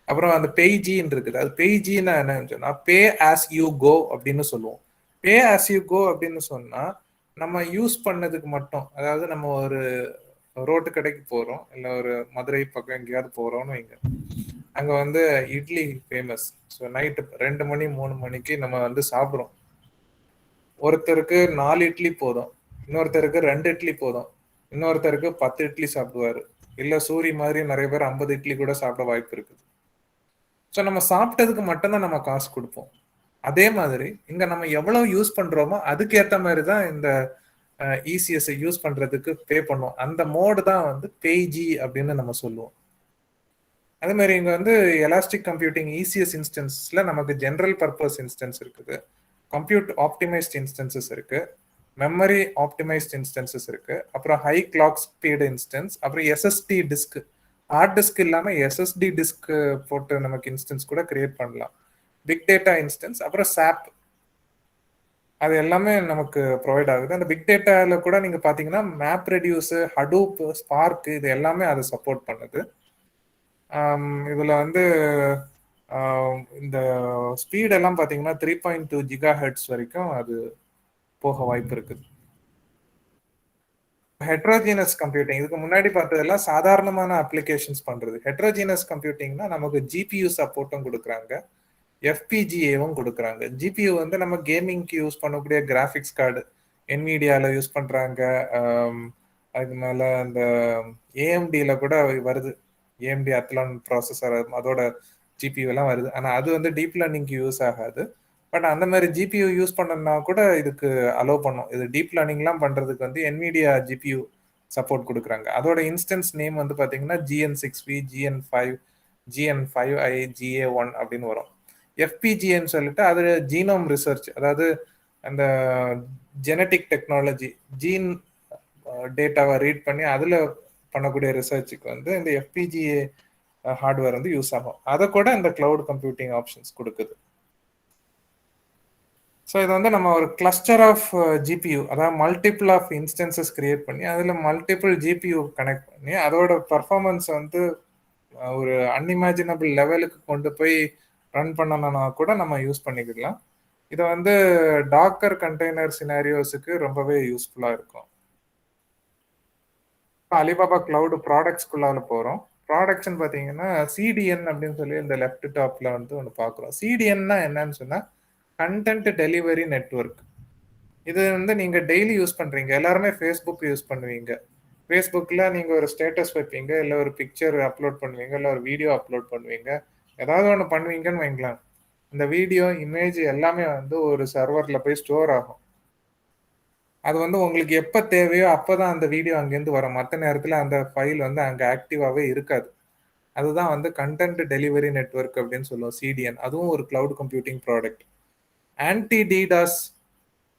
அப்புறம் அந்த பேஜின்னு இருக்குது. அது பேஜின்னா என்னன்னு சொன்னால் பே ஆஸ் யூ கோ அப்படின்னு சொல்லுவோம். பே ஆஸ் யூ கோ அப்படின்னு சொன்னால் நம்ம யூஸ் பண்ணதுக்கு மட்டும், அதாவது நம்ம ஒரு ரோட்டு கடைக்கு போகிறோம், இல்லை ஒரு மதுரை பக்கம் எங்கேயாவது போகிறோம்னு வைங்க, அங்கே வந்து இட்லி ஃபேமஸ். ஸோ நைட்டு 2 மணி 3 மணிக்கு நம்ம வந்து சாப்பிட்றோம். ஒருத்தருக்கு 4 இட்லி போதும், இன்னொருத்தருக்கு 2 இட்லி போதும், இன்னொருத்தருக்கு 10 இட்லி சாப்பிடுவாரு, இல்லை சூரி மாதிரி நிறைய பேர் 50 இட்லி கூட சாப்பிட வாய்ப்பு இருக்குது. ஸோ நம்ம சாப்பிட்டதுக்கு மட்டும்தான் நம்ம காசு கொடுப்போம். அதே மாதிரி இங்கே நம்ம எவ்வளோ யூஸ் பண்ணுறோமோ அதுக்கேற்ற மாதிரி தான் இந்த இசிஎஸ்ஐ யூஸ் பண்ணுறதுக்கு பே பண்ணுவோம். அந்த மோடு தான் வந்து பேஜி அப்படின்னு நம்ம சொல்லுவோம். அதே மாதிரி இங்கே வந்து எலாஸ்டிக் கம்ப்யூட்டிங் இசிஎஸ் இன்ஸ்டன்ஸில் நமக்கு ஜென்ரல் பர்பஸ் இன்ஸ்டன்ஸ் இருக்குது, கம்ப்யூட் ஆப்டிமைஸ்ட் இன்ஸ்டன்சஸ் இருக்குது, மெமரி ஆப்டிமைஸ்ட் இன்ஸ்டன்சஸ் இருக்குது, அப்புறம் ஹை கிளாக் ஸ்பீடு இன்ஸ்டன்ஸ், அப்புறம் எஸ்எஸ்டி டிஸ்க், ஹார்ட் டிஸ்க் இல்லாமல் எஸ்எஸ்டி டிஸ்க் போட்டு நமக்கு இன்ஸ்டன்ஸ் கூட கிரியேட் பண்ணலாம், பிக் டேட்டா இன்ஸ்டன்ஸ், அப்புறம் சாப், அது எல்லாமே நமக்கு ப்ரொவைட் ஆகுது. அந்த பிக் டேட்டாவில் கூட நீங்கள் பார்த்தீங்கன்னா மேப் ரெடியூஸு, ஹடூப், ஸ்பார்க், இது எல்லாமே அதை சப்போர்ட் பண்ணுது. இதில் வந்து இந்த ஸ்பீடெல்லாம் பார்த்தீங்கன்னா 3.2 GHz வரைக்கும் அது போக வாய்ப்பு இருக்குது. ஹெட்ரோஜீனஸ் கம்ப்யூட்டிங், இதுக்கு முன்னாடி பார்த்ததெல்லாம் சாதாரணமான அப்ளிகேஷன்ஸ் பண்ணுறது. ஹெட்ரோஜீனஸ் கம்ப்யூட்டிங்னா நமக்கு ஜிபியூ சப்போர்ட்டும் கொடுக்குறாங்க, எஃபிஜிஏவும் கொடுக்குறாங்க. ஜிபியூ வந்து நம்ம கேமிங்க்கு யூஸ் பண்ணக்கூடிய கிராஃபிக்ஸ் கார்டு என்விடியாவில் யூஸ் பண்ணுறாங்க. அதுக்கு மேலே அந்த ஏஎம்டியில் கூட வருது, ஏஎம்டி அத்லான் ப்ராசஸர், அதோட ஜிபியூலாம் வருது. ஆனால் அது வந்து டீப் லேர்னிங்க்கு யூஸ் ஆகாது. பட் அந்த மாதிரி ஜிபியூ யூஸ் பண்ணனா கூட இதுக்கு அலோவ் பண்ணும். இது டீப் லேர்னிங்லாம் பண்ணுறதுக்கு வந்து என்விடியா ஜிபியூ சப்போர்ட் கொடுக்குறாங்க. அதோட இன்ஸ்டன்ஸ் நேம் வந்து பார்த்தீங்கன்னா GN6V, GN5, GN5i, GA1 அப்படின்னு வரும். எஃபிஜிஏன்னு சொல்லிட்டு அது ஜீனோம் ரிசர்ச், அதாவது அந்த ஜெனட்டிக் டெக்னாலஜி, ஜீன் டேட்டாவை ரீட் பண்ணி அதில் பண்ணக்கூடிய ரிசர்ச்சுக்கு வந்து இந்த எஃபிஜிஏ ஹார்ட்வேர் வந்து யூஸ் ஆகும். அதை கூட இந்த கிளவுட் கம்ப்யூட்டிங் ஆப்ஷன்ஸ் கொடுக்குது. ஸோ இது வந்து நம்ம ஒரு கிளஸ்டர் ஆஃப் ஜிபியூ, அதாவது மல்டிபிள் ஆஃப் இன்ஸ்டன்சஸ் கிரியேட் பண்ணி அதில் மல்டிபிள் ஜிபியூ கனெக்ட் பண்ணி அதோட பர்ஃபார்மன்ஸ் வந்து ஒரு அன்இமேஜினபிள் லெவலுக்கு கொண்டு போய் ரன் பண்ணணும்னா கூட நம்ம யூஸ் பண்ணிக்கலாம். இதை வந்து டாக்கர் கண்டெய்னர் சினாரியோஸுக்கு ரொம்பவே யூஸ்ஃபுல்லாக இருக்கும். அலிபாபா கிளவுட் ப்ராடக்ட்ஸ்குள்ளால போகிறோம். ப்ராடக்ட்ஸ்ன்னு பார்த்தீங்கன்னா சிடிஎன் அப்படின்னு சொல்லி இந்த லெஃப்ட் டாப்பில் வந்து ஒன்று பார்க்குறோம். சிடிஎன்னா என்னன்னு சொன்னால் கண்டென்ட் டெலிவரி நெட்வொர்க். இது வந்து நீங்கள் டெய்லி யூஸ் பண்ணுறீங்க, எல்லாருமே ஃபேஸ்புக் யூஸ் பண்ணுவீங்க. ஃபேஸ்புக்கில் நீங்கள் ஒரு ஸ்டேட்டஸ் வைப்பீங்க, இல்லை ஒரு பிக்சர் அப்லோட் பண்ணுவீங்க, இல்லை ஒரு வீடியோ அப்லோட் பண்ணுவீங்க, ஏதாவது ஒன்று பண்ணுவீங்கன்னு வைங்களேன். இந்த வீடியோ, இமேஜ் எல்லாமே வந்து ஒரு சர்வரில் போய் ஸ்டோர் ஆகும். அது வந்து உங்களுக்கு எப்போ தேவையோ அப்போ தான் அந்த வீடியோ அங்கேருந்து வரும். மற்ற நேரத்தில் அந்த ஃபைல் வந்து அங்கே ஆக்டிவாகவே இருக்காது. அதுதான் வந்து கண்டென்ட் டெலிவரி நெட்வொர்க் அப்படின்னு சொல்லுவோம், சிடிஎன். அதுவும் ஒரு cloud computing product. Anti DDoS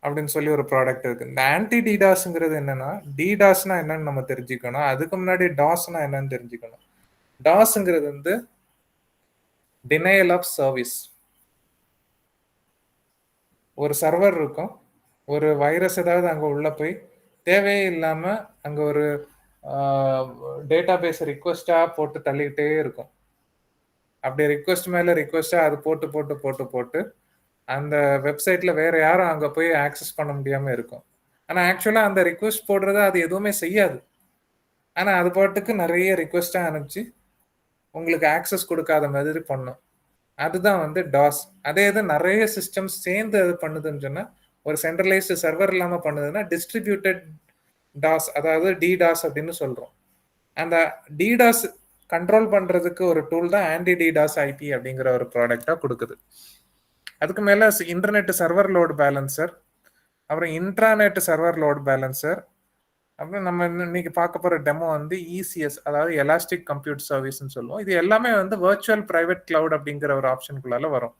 அப்படின்னு சொல்லி ஒரு ப்ராடக்ட் இருக்கு. இந்த ஆன்டி டிடாஸ்ங்கிறது என்னன்னா, டிடாஸ்னா என்னன்னு நம்ம தெரிஞ்சுக்கணும். அதுக்கு முன்னாடி டாஸ்னா என்னன்னு தெரிஞ்சுக்கணும். டாஸ்ங்கிறது வந்து டினையல் ஆஃப் சர்வீஸ். ஒரு சர்வர் இருக்கும், ஒரு வைரஸ் ஏதாவது அங்கே உள்ள போய் தேவையே இல்லாமல் அங்கே ஒரு டேட்டாபேஸ் ரிக்வெஸ்டாக போட்டு தள்ளிக்கிட்டே இருக்கும். அப்படி ரிக்வெஸ்ட் மேலே ரிக்வெஸ்டாக அது போட்டு போட்டு போட்டு போட்டு அந்த வெப்சைட்டில் வேற யாரும் அங்கே போய் ஆக்சஸ் பண்ண முடியாமல் இருக்கும். ஆனால் ஆக்சுவலாக அந்த ரிக்வெஸ்ட் போடுறத அது எதுவுமே செய்யாது. ஆனால் அது பாட்டுக்கு நிறைய ரிக்வெஸ்ட்டாக அனுப்பிச்சு உங்களுக்கு ஆக்சஸ் கொடுக்காத மாதிரி பண்ணும். அதுதான் வந்து டாஸ். அதே இது நிறைய சிஸ்டம்ஸ் சேர்ந்து அது பண்ணுதுன்னு சொன்னால், ஒரு சென்ட்ரலைஸ்டு சர்வர் இல்லாமல் பண்ணுதுன்னா டிஸ்ட்ரிபியூட்டட் டாஸ், அதாவது டிடாஸ் அப்படின்னு சொல்கிறோம். அந்த டிடாஸ் கண்ட்ரோல் பண்ணுறதுக்கு ஒரு டூல் தான் ஆன்டி டிடாஸ் ஐபி அப்படிங்கிற ஒரு ப்ராடக்டாக கொடுக்குது. அதுக்கு மேலே இன்டர்நெட் சர்வர் லோட் பேலன்சர், அப்புறம் இன்ட்ராநெட் சர்வர் லோட் பேலன்சர், அப்புறம் நம்ம இன்னைக்கு பார்க்க போகிற டெமோ வந்து இசிஎஸ், அதாவது எலாஸ்டிக் கம்ப்யூட் சர்வீஸ்ன்னு சொல்லுவோம். இது எல்லாமே வந்து வர்ச்சுவல் பிரைவேட் கிளவுட் அப்படிங்கிற ஒரு ஆப்ஷனுக்குள்ளால வரும்.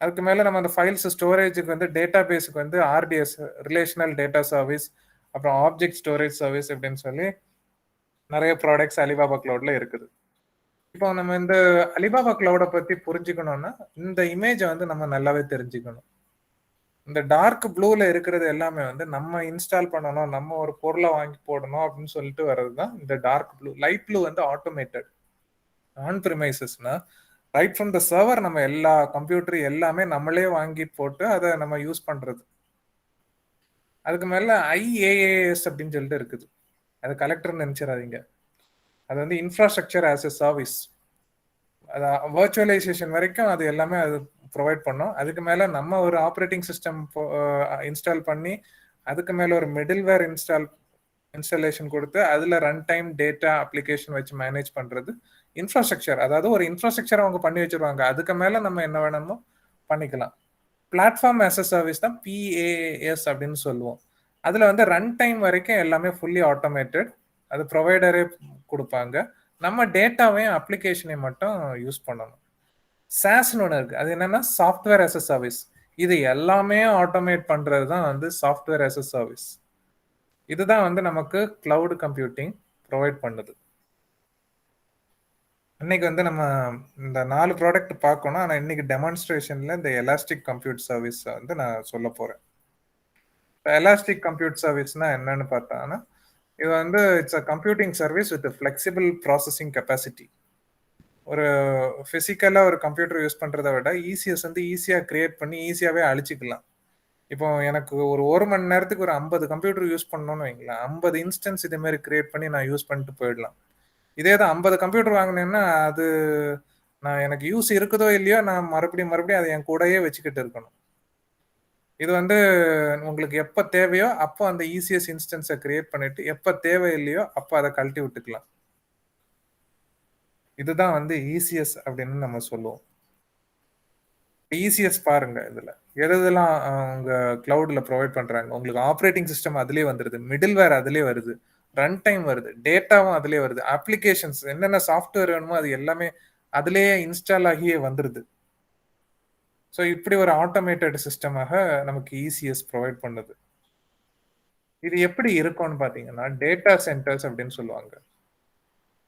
அதுக்கு மேலே நம்ம அந்த ஃபைல்ஸ் ஸ்டோரேஜுக்கு வந்து டேட்டா பேஸுக்கு வந்து ஆர்டிஎஸ், ரிலேஷனல் டேட்டா சர்வீஸ், அப்புறம் ஆப்ஜெக்ட் ஸ்டோரேஜ் சர்வீஸ் அப்படின்னு சொல்லி நிறைய ப்ராடக்ட்ஸ் அலிபாபா கிளவுட்ல இருக்குது. இப்போ நம்ம இந்த அலிபாபா கிளவுடை பற்றி புரிஞ்சுக்கணும்னா இந்த இமேஜை வந்து நம்ம நல்லாவே தெரிஞ்சுக்கணும். இந்த டார்க் ப்ளூல இருக்கிறது எல்லாமே வந்து நம்ம இன்ஸ்டால் பண்ணணும், நம்ம ஒரு பொருளை வாங்கி போடணும் அப்படின்னு சொல்லிட்டு வர்றது தான் இந்த டார்க் ப்ளூ. லைட் ப்ளூ வந்து ஆட்டோமேட்டட் ஆன் ப்ரிமைசஸ்னா ரைட் ஃப்ரம் த சர்வர் நம்ம எல்லா கம்ப்யூட்டர் எல்லாமே நம்மளே வாங்கி போட்டு அதை நம்ம யூஸ் பண்றது. அதுக்கு மேல ஐஏஏஎஸ் அப்படின்னு சொல்லிட்டு இருக்குது. அது கலெக்டர் நினைச்சிடாதீங்க, அது வந்து இன்ஃப்ராஸ்ட்ரக்சர் ஆஸ் எ சர்வீஸ். அது வர்ச்சுவலைசேஷன் வரைக்கும் அது எல்லாமே அது ப்ரொவைட் பண்ணோம். அதுக்கு மேலே நம்ம ஒரு ஆப்ரேட்டிங் சிஸ்டம் இன்ஸ்டால் பண்ணி அதுக்கு மேலே ஒரு மிடில்வேர் இன்ஸ்டாலேஷன் கொடுத்து அதில் ரன் டைம் டேட்டா அப்ளிகேஷன் வச்சு மேனேஜ் பண்ணுறது இன்ஃப்ராஸ்ட்ரக்சர். அதாவது ஒரு இன்ஃப்ராஸ்ட்ரக்சர் அவங்க பண்ணி வச்சிருவாங்க, அதுக்கு மேலே நம்ம என்ன வேணுமோ பண்ணிக்கலாம். பிளாட்ஃபார்ம் ஆஸ் அ சர்வீஸ் தான் பிஏஎஸ் அப்படின்னு சொல்லுவோம். அதில் வந்து ரன் டைம் வரைக்கும் எல்லாமே ஃபுல்லி ஆட்டோமேட்டட், அது ப்ரொவைடரே கொடுப்பாங்க. நம்ம டேட்டாவையும் அப்ளிகேஷனையும் மட்டும் யூஸ் பண்ணணும். சாஸ்ன்னு ஒன்று இருக்குது, அது என்னன்னா சாஃப்ட்வேர் ஆஸ் அ சர்வீஸ். இது எல்லாமே ஆட்டோமேட் பண்ணுறது தான் வந்து சாஃப்ட்வேர் ஆஸ் அ சர்வீஸ். இதுதான் வந்து நமக்கு கிளவுட் கம்ப்யூட்டிங் ப்ரொவைட் பண்ணுது. இன்னைக்கு வந்து நம்ம இந்த 4 ப்ராடக்ட் பார்க்கணும். ஆனால் இன்னைக்கு டெமான்ஸ்ட்ரேஷனில் இந்த எலாஸ்டிக் கம்ப்யூட் சர்வீஸ் வந்து நான் சொல்ல போகிறேன். எலாஸ்டிக் கம்ப்யூட் சர்வீஸ்னா என்னன்னு பார்த்தாங்கன்னா, இது வந்து it's a computing service with flexible processing capacity. ஒரு ஃபிசிக்கலாக ஒரு கம்ப்யூட்டர் யூஸ் பண்ணுறத விட இசிஎஸ் வந்து ஈஸியாக கிரியேட் பண்ணி ஈஸியாகவே அழிச்சிக்கலாம். இப்போ எனக்கு ஒரு மணி நேரத்துக்கு ஒரு 50 கம்ப்யூட்டர் யூஸ் பண்ணணும்னு வைங்களேன், 50 இன்ஸ்டன்ஸ் இதே மாதிரி கிரியேட் பண்ணி நான் யூஸ் பண்ணிட்டு போயிடலாம். இதே தான் 50 கம்ப்யூட்டர் வாங்கினேன்னா அது நான் எனக்கு யூஸ் இருக்குதோ இல்லையோ நான் மறுபடியும் அதை என் கூடயே வச்சுக்கிட்டு இருக்கணும். இது வந்து உங்களுக்கு எப்போ தேவையோ அப்போ அந்த இசிஎஸ் இன்ஸ்டன்ஸை கிரியேட் பண்ணிட்டு எப்போ தேவை இல்லையோ அப்போ அதை கழட்டி விட்டுக்கலாம். இதுதான் வந்து இசிஎஸ் அப்படின்னு நம்ம சொல்லுவோம். இசிஎஸ் பாருங்க, இதுல எதெல்லாம் உங்க கிளவுட்ல ப்ரொவைட் பண்றாங்க. உங்களுக்கு ஆப்ரேட்டிங் சிஸ்டம் அதுலயே வந்துருது, மிடில்வேர் அதுலயே வருது, ரன் டைம் வருது, டேட்டாவும் அதுலயே வருது, அப்ளிகேஷன்ஸ் என்னென்ன சாஃப்ட்வேர் வேணுமோ அது எல்லாமே அதுலயே இன்ஸ்டால் ஆகியே வந்துருது. ஸோ இப்படி ஒரு ஆட்டோமேட்டட் சிஸ்டமாக நமக்கு இசிஎஸ் ப்ரொவைட் பண்ணுது. இது எப்படி இருக்கும்னு பார்த்தீங்கன்னா டேட்டா சென்டர்ஸ் அப்படின்னு சொல்லுவாங்க.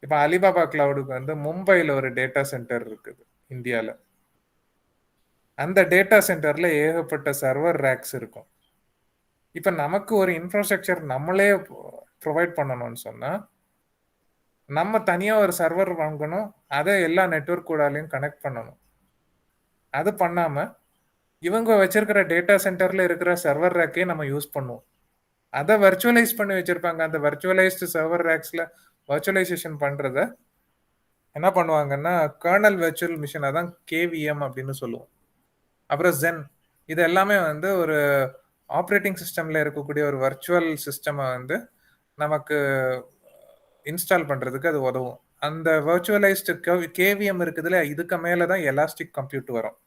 இப்போ அலிபாபா கிளவுடுக்கு வந்து மும்பையில் ஒரு டேட்டா சென்டர் இருக்குது இந்தியாவில். அந்த டேட்டா சென்டர்ல ஏகப்பட்ட சர்வர் ரேக்ஸ் இருக்கும். இப்போ நமக்கு ஒரு இன்ஃப்ராஸ்ட்ரக்சர் நம்மளே ப்ரொவைட் பண்ணணும்னு சொன்னால் நம்ம தனியாக ஒரு சர்வர் வாங்கணும், அதை எல்லா நெட்வொர்க் கூடாலையும் கனெக்ட் பண்ணணும். அது பண்ணாமல் இவங்க வச்சிருக்கிற டேட்டா சென்டரில் இருக்கிற சர்வர் ரேக்கே நம்ம யூஸ் பண்ணுவோம். அதை வர்ச்சுவலைஸ் பண்ணி வச்சுருப்பாங்க. அந்த வர்ச்சுவலைஸ்டு சர்வர் ரேக்ஸில் வர்ச்சுவலைசேஷன் பண்ணுறத என்ன பண்ணுவாங்கன்னா கர்னல் வெர்ச்சுவல் மிஷினை தான் கேவிஎம் அப்படின்னு சொல்லுவோம். அப்புறம் ஜென், இது எல்லாமே வந்து ஒரு ஆப்ரேட்டிங் சிஸ்டமில் இருக்கக்கூடிய ஒரு வர்ச்சுவல் சிஸ்டமை வந்து நமக்கு இன்ஸ்டால் பண்ணுறதுக்கு அது உதவும். அந்த வர்ச்சுவலைஸ்டு கேவிஎம் இருக்குதுல, இதுக்கு மேலே தான் எலாஸ்டிக் கம்ப்யூட் வரும்.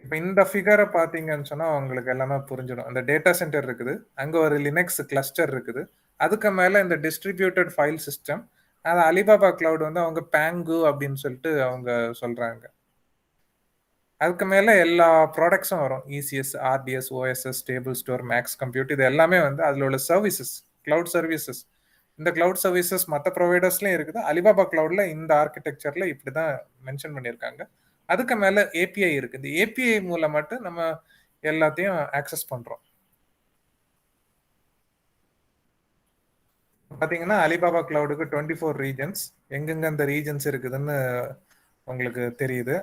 இப்போ இந்த ஃபிகரை பார்த்தீங்கன்னு சொன்னா உங்களுக்கு எல்லாமே புரிஞ்சிடும். அந்த டேட்டா சென்டர் இருக்குது, அங்க ஒரு லினக்ஸ் கிளஸ்டர் இருக்குது, அதுக்கு மேல இந்த டிஸ்ட்ரிபியூட்டட் ஃபைல் சிஸ்டம், அது அலிபாபா கிளவுட் வந்து அவங்க பேங்கு அப்படின்னு சொல்லிட்டு அவங்க சொல்றாங்க. அதுக்கு மேல எல்லா ப்ராடக்ட்ஸும் வரும். ECS, RDS, OSS, stable store, Max compute, இது எல்லாமே வந்து அதில் உள்ள சர்வீசஸ், கிளவுட் சர்வீசஸ். இந்த கிளவுட் சர்வீசஸ் மற்ற ப்ரொவைடர்ஸ்லையும் இருக்குது. அலிபாபா கிளவுட்ல இந்த ஆர்கிடெக்சர்ல இப்படி தான் மென்ஷன் பண்ணியிருக்காங்க. அதுக்கு மேல ஏபிஐ இருக்கு. இந்த ஏபிஐ மூலம் மட்டும் நம்ம எல்லாத்தையும் ஆக்சஸ் பண்றோம். பாத்தீங்கன்னா அலிபாபா கிளவுடுக்கு 24 ரீஜன்ஸ், எங்கெங்க அந்த ரீஜன்ஸ் இருக்குதுன்னு உங்களுக்கு தெரியுது.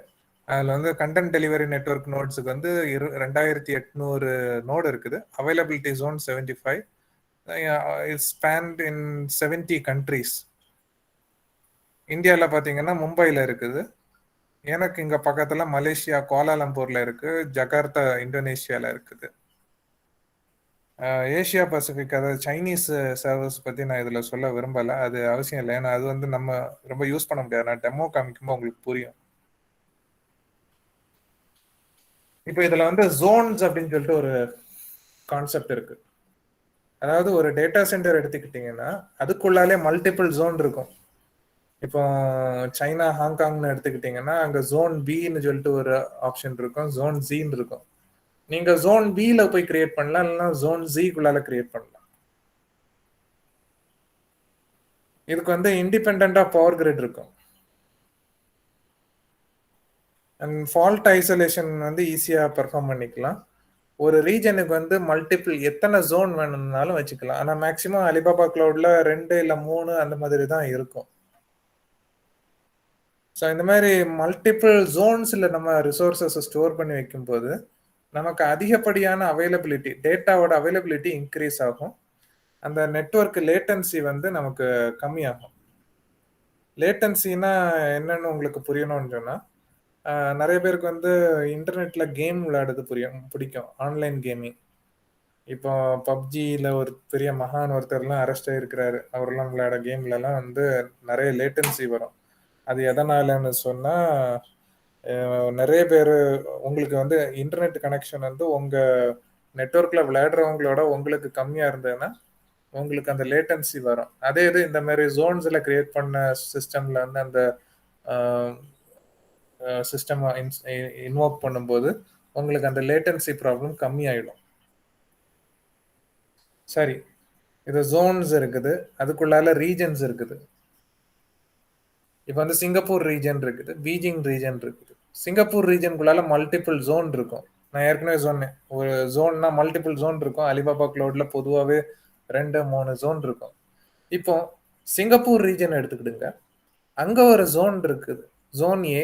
அதில் வந்து கண்டென்ட் டெலிவரி நெட்வொர்க் நோட்ஸுக்கு வந்து 2800 நோடு இருக்குது. Availability zone 75, it's spanned in 70 countries. இந்தியாவில் பார்த்தீங்கன்னா மும்பையில் இருக்குது, எனக்கு இங்கே பக்கத்தில் மலேசியா கோலாலம்பூரில் இருக்குது, ஜகார்த்தா இந்தோனேஷியாவில் இருக்குது. ஏஷியா பசிபிக், அதாவது சைனீஸ் சர்வர்ஸ் பற்றி நான் இதில் சொல்ல விரும்பலை, அது அவசியம் இல்லை. ஏன்னா அது வந்து நம்ம ரொம்ப யூஸ் பண்ண முடியாது. நான் டெமோ காமிக்கும்போது உங்களுக்கு புரியும். இப்போ இதில் வந்து ஜோன்ஸ் அப்படின்னு சொல்லிட்டு ஒரு கான்செப்ட் இருக்கு. அதாவது ஒரு டேட்டா சென்டர் எடுத்துக்கிட்டிங்கன்னா அதுக்குள்ளாலே மல்டிபிள் ஜோன் இருக்கும். இப்போ சைனா ஹாங்காங்னு எடுத்துக்கிட்டிங்கன்னா அங்கே ஜோன் பின்னு சொல்லிட்டு ஒரு ஆப்ஷன் இருக்கும், ஜோன் ஜின்னு இருக்கும். நீங்கள் ஜோன் பியில் போய் கிரியேட் பண்ணலாம், இல்லைன்னா ஜோன் ஜிக்குள்ளால கிரியேட் பண்ணலாம். இதுக்கு வந்து இண்டிபெண்டாக பவர் கிரிட் இருக்கும். அண்ட் ஃபால்ட் ஐசோலேஷன் வந்து ஈஸியாக பெர்ஃபார்ம் பண்ணிக்கலாம். ஒரு ரீஜனுக்கு வந்து மல்டிபிள் எத்தனை ஜோன் வேணும்னாலும் வச்சுக்கலாம். ஆனால் மேக்ஸிமம் அலிபாபா கிளவுட்ல 2 இல்லை 3 அந்த மாதிரி தான் இருக்கும். ஸோ இந்த மாதிரி மல்டிபிள் ஜோன்ஸில் நம்ம ரிசோர்ஸஸை ஸ்டோர் பண்ணி வைக்கும்போது நமக்கு அதிகப்படியான அவைலபிலிட்டி, டேட்டாவோட அவைலபிலிட்டி இன்க்ரீஸ் ஆகும். அந்த நெட்வொர்க் லேட்டன்சி வந்து நமக்கு கம்மியாகும். லேட்டன்சினா என்னன்னு உங்களுக்கு புரியணும்னு சொன்னால், நிறைய பேருக்கு வந்து இன்டர்நெட்ல கேம் விளையாடுறது பிடிக்கும், ஆன்லைன் கேமிங். இப்போ பப்ஜியில் ஒரு பெரிய மகான் ஒருத்தர்லாம் அரெஸ்ட் ஆகிருக்கிறாரு. அவரெல்லாம் விளையாட கேம்லலாம் வந்து நிறைய லேட்டன்சி வரும். அது எதனாலன்னு சொன்னால், நிறைய பேர் உங்களுக்கு வந்து இன்டர்நெட் கனெக்ஷன் வந்து உங்கள் நெட்வொர்க்கில் விளையாடுறவங்களோட உங்களுக்கு கம்மியாக இருந்ததுன்னா உங்களுக்கு அந்த லேட்டன்சி வரும். அதே இது இந்த மாதிரி ஜோன்ஸில் கிரியேட் பண்ண சிஸ்டமில் வந்து அந்த சிஸ்டம் இன்வோக் பண்ணும்போது உங்களுக்கு அந்த லேட்டன்சி ப்ராப்ளம் கம்மியாயிடும். சரி, இது ஜோன்ஸ் இருக்குது, அதுக்குள்ளால ரீஜன்ஸ் இருக்குது. இப்போ வந்து சிங்கப்பூர் ரீஜன் இருக்குது, பீஜிங் ரீஜன் இருக்குது. சிங்கப்பூர் ரீஜனுக்குள்ளால மல்டிபிள் ஜோன் இருக்கும். நான் ஏற்கனவே சொன்னேன், ஒரு ஜோன்னா மல்டிபிள் ஜோன் இருக்கும். அலிபாபா கிளவுட்ல பொதுவாகவே 2-3 ஜோன் இருக்கும். இப்போ சிங்கப்பூர் ரீஜன் எடுத்துக்கிடுங்க, அங்க ஒரு ஜோன் இருக்குது, ஜோன் ஏ.